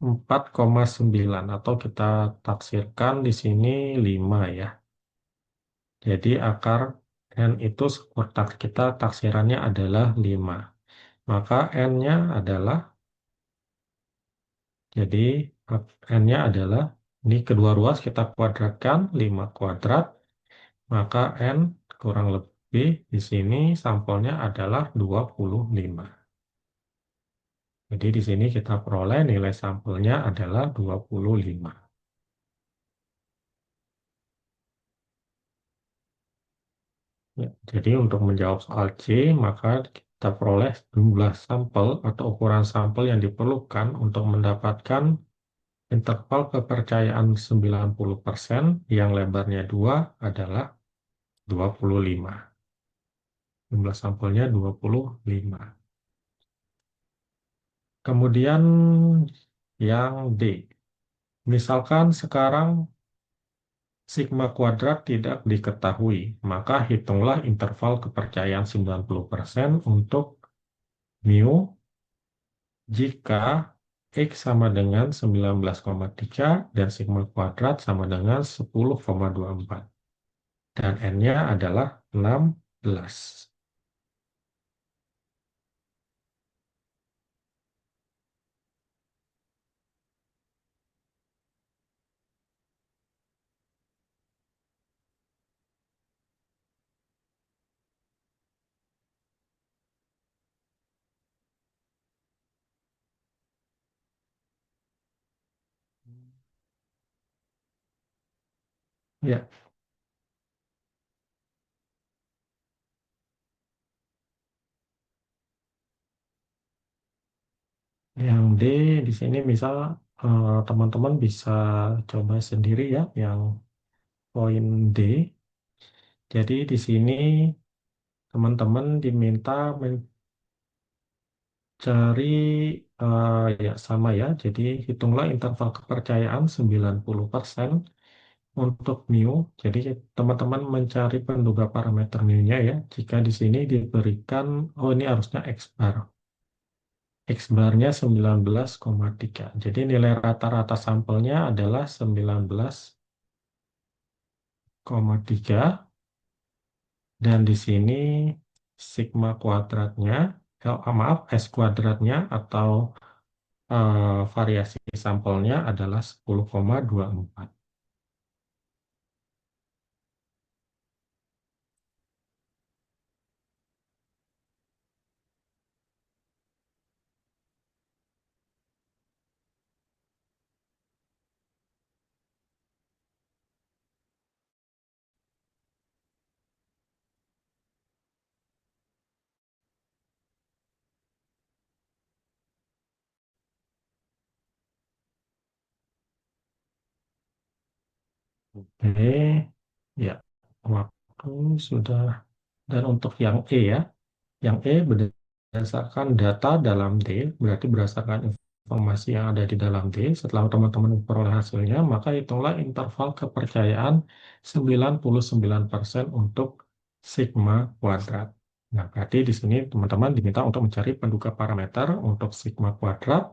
4,9 atau kita taksirkan di sini 5 ya. Jadi akar N itu kita taksirannya adalah 5. Maka N-nya adalah, jadi N-nya adalah, ini kedua ruas kita kuadratkan, 5 kuadrat, maka N kurang lebih di sini sampelnya adalah 25. Jadi di sini kita peroleh nilai sampelnya adalah 25. Ya, jadi untuk menjawab soal C, maka kita peroleh jumlah sampel atau ukuran sampel yang diperlukan untuk mendapatkan interval kepercayaan 90% yang lebarnya 2 adalah 25. Jumlah sampelnya 25. Kemudian yang D. Misalkan sekarang sigma kuadrat tidak diketahui, maka hitunglah interval kepercayaan 90% untuk mu jika X sama dengan 19,3 dan sigma kuadrat sama dengan 10,24. Dan N-nya adalah 16. Ya, yang D di sini misal teman-teman bisa coba sendiri ya, yang poin D. Jadi di sini teman-teman diminta mencari ya sama ya. Jadi hitunglah interval kepercayaan 90% untuk mu. Jadi teman-teman mencari penduga parameter mu-nya ya. Jika di sini diberikan, oh ini harusnya X bar. X barnya 19,3. Jadi nilai rata-rata sampelnya adalah 19,3. Dan di sini sigma kuadratnya, maaf, S kuadratnya atau variasi sampelnya adalah 10,24. Oke, ya, waktu sudah. Dan untuk yang E ya, yang E berdasarkan data dalam D, berarti berdasarkan informasi yang ada di dalam D, setelah teman-teman memperoleh hasilnya, maka hitunglah interval kepercayaan 99% untuk sigma kuadrat. Nah, berarti di sini teman-teman diminta untuk mencari penduga parameter untuk sigma kuadrat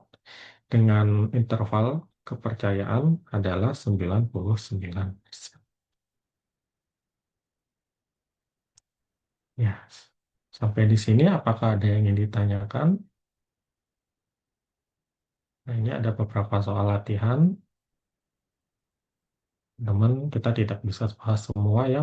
dengan interval kepercayaan adalah 99%. Ya, sampai di sini apakah ada yang ingin ditanyakan? Nah, ini ada beberapa soal latihan. Namun kita tidak bisa bahas semua ya.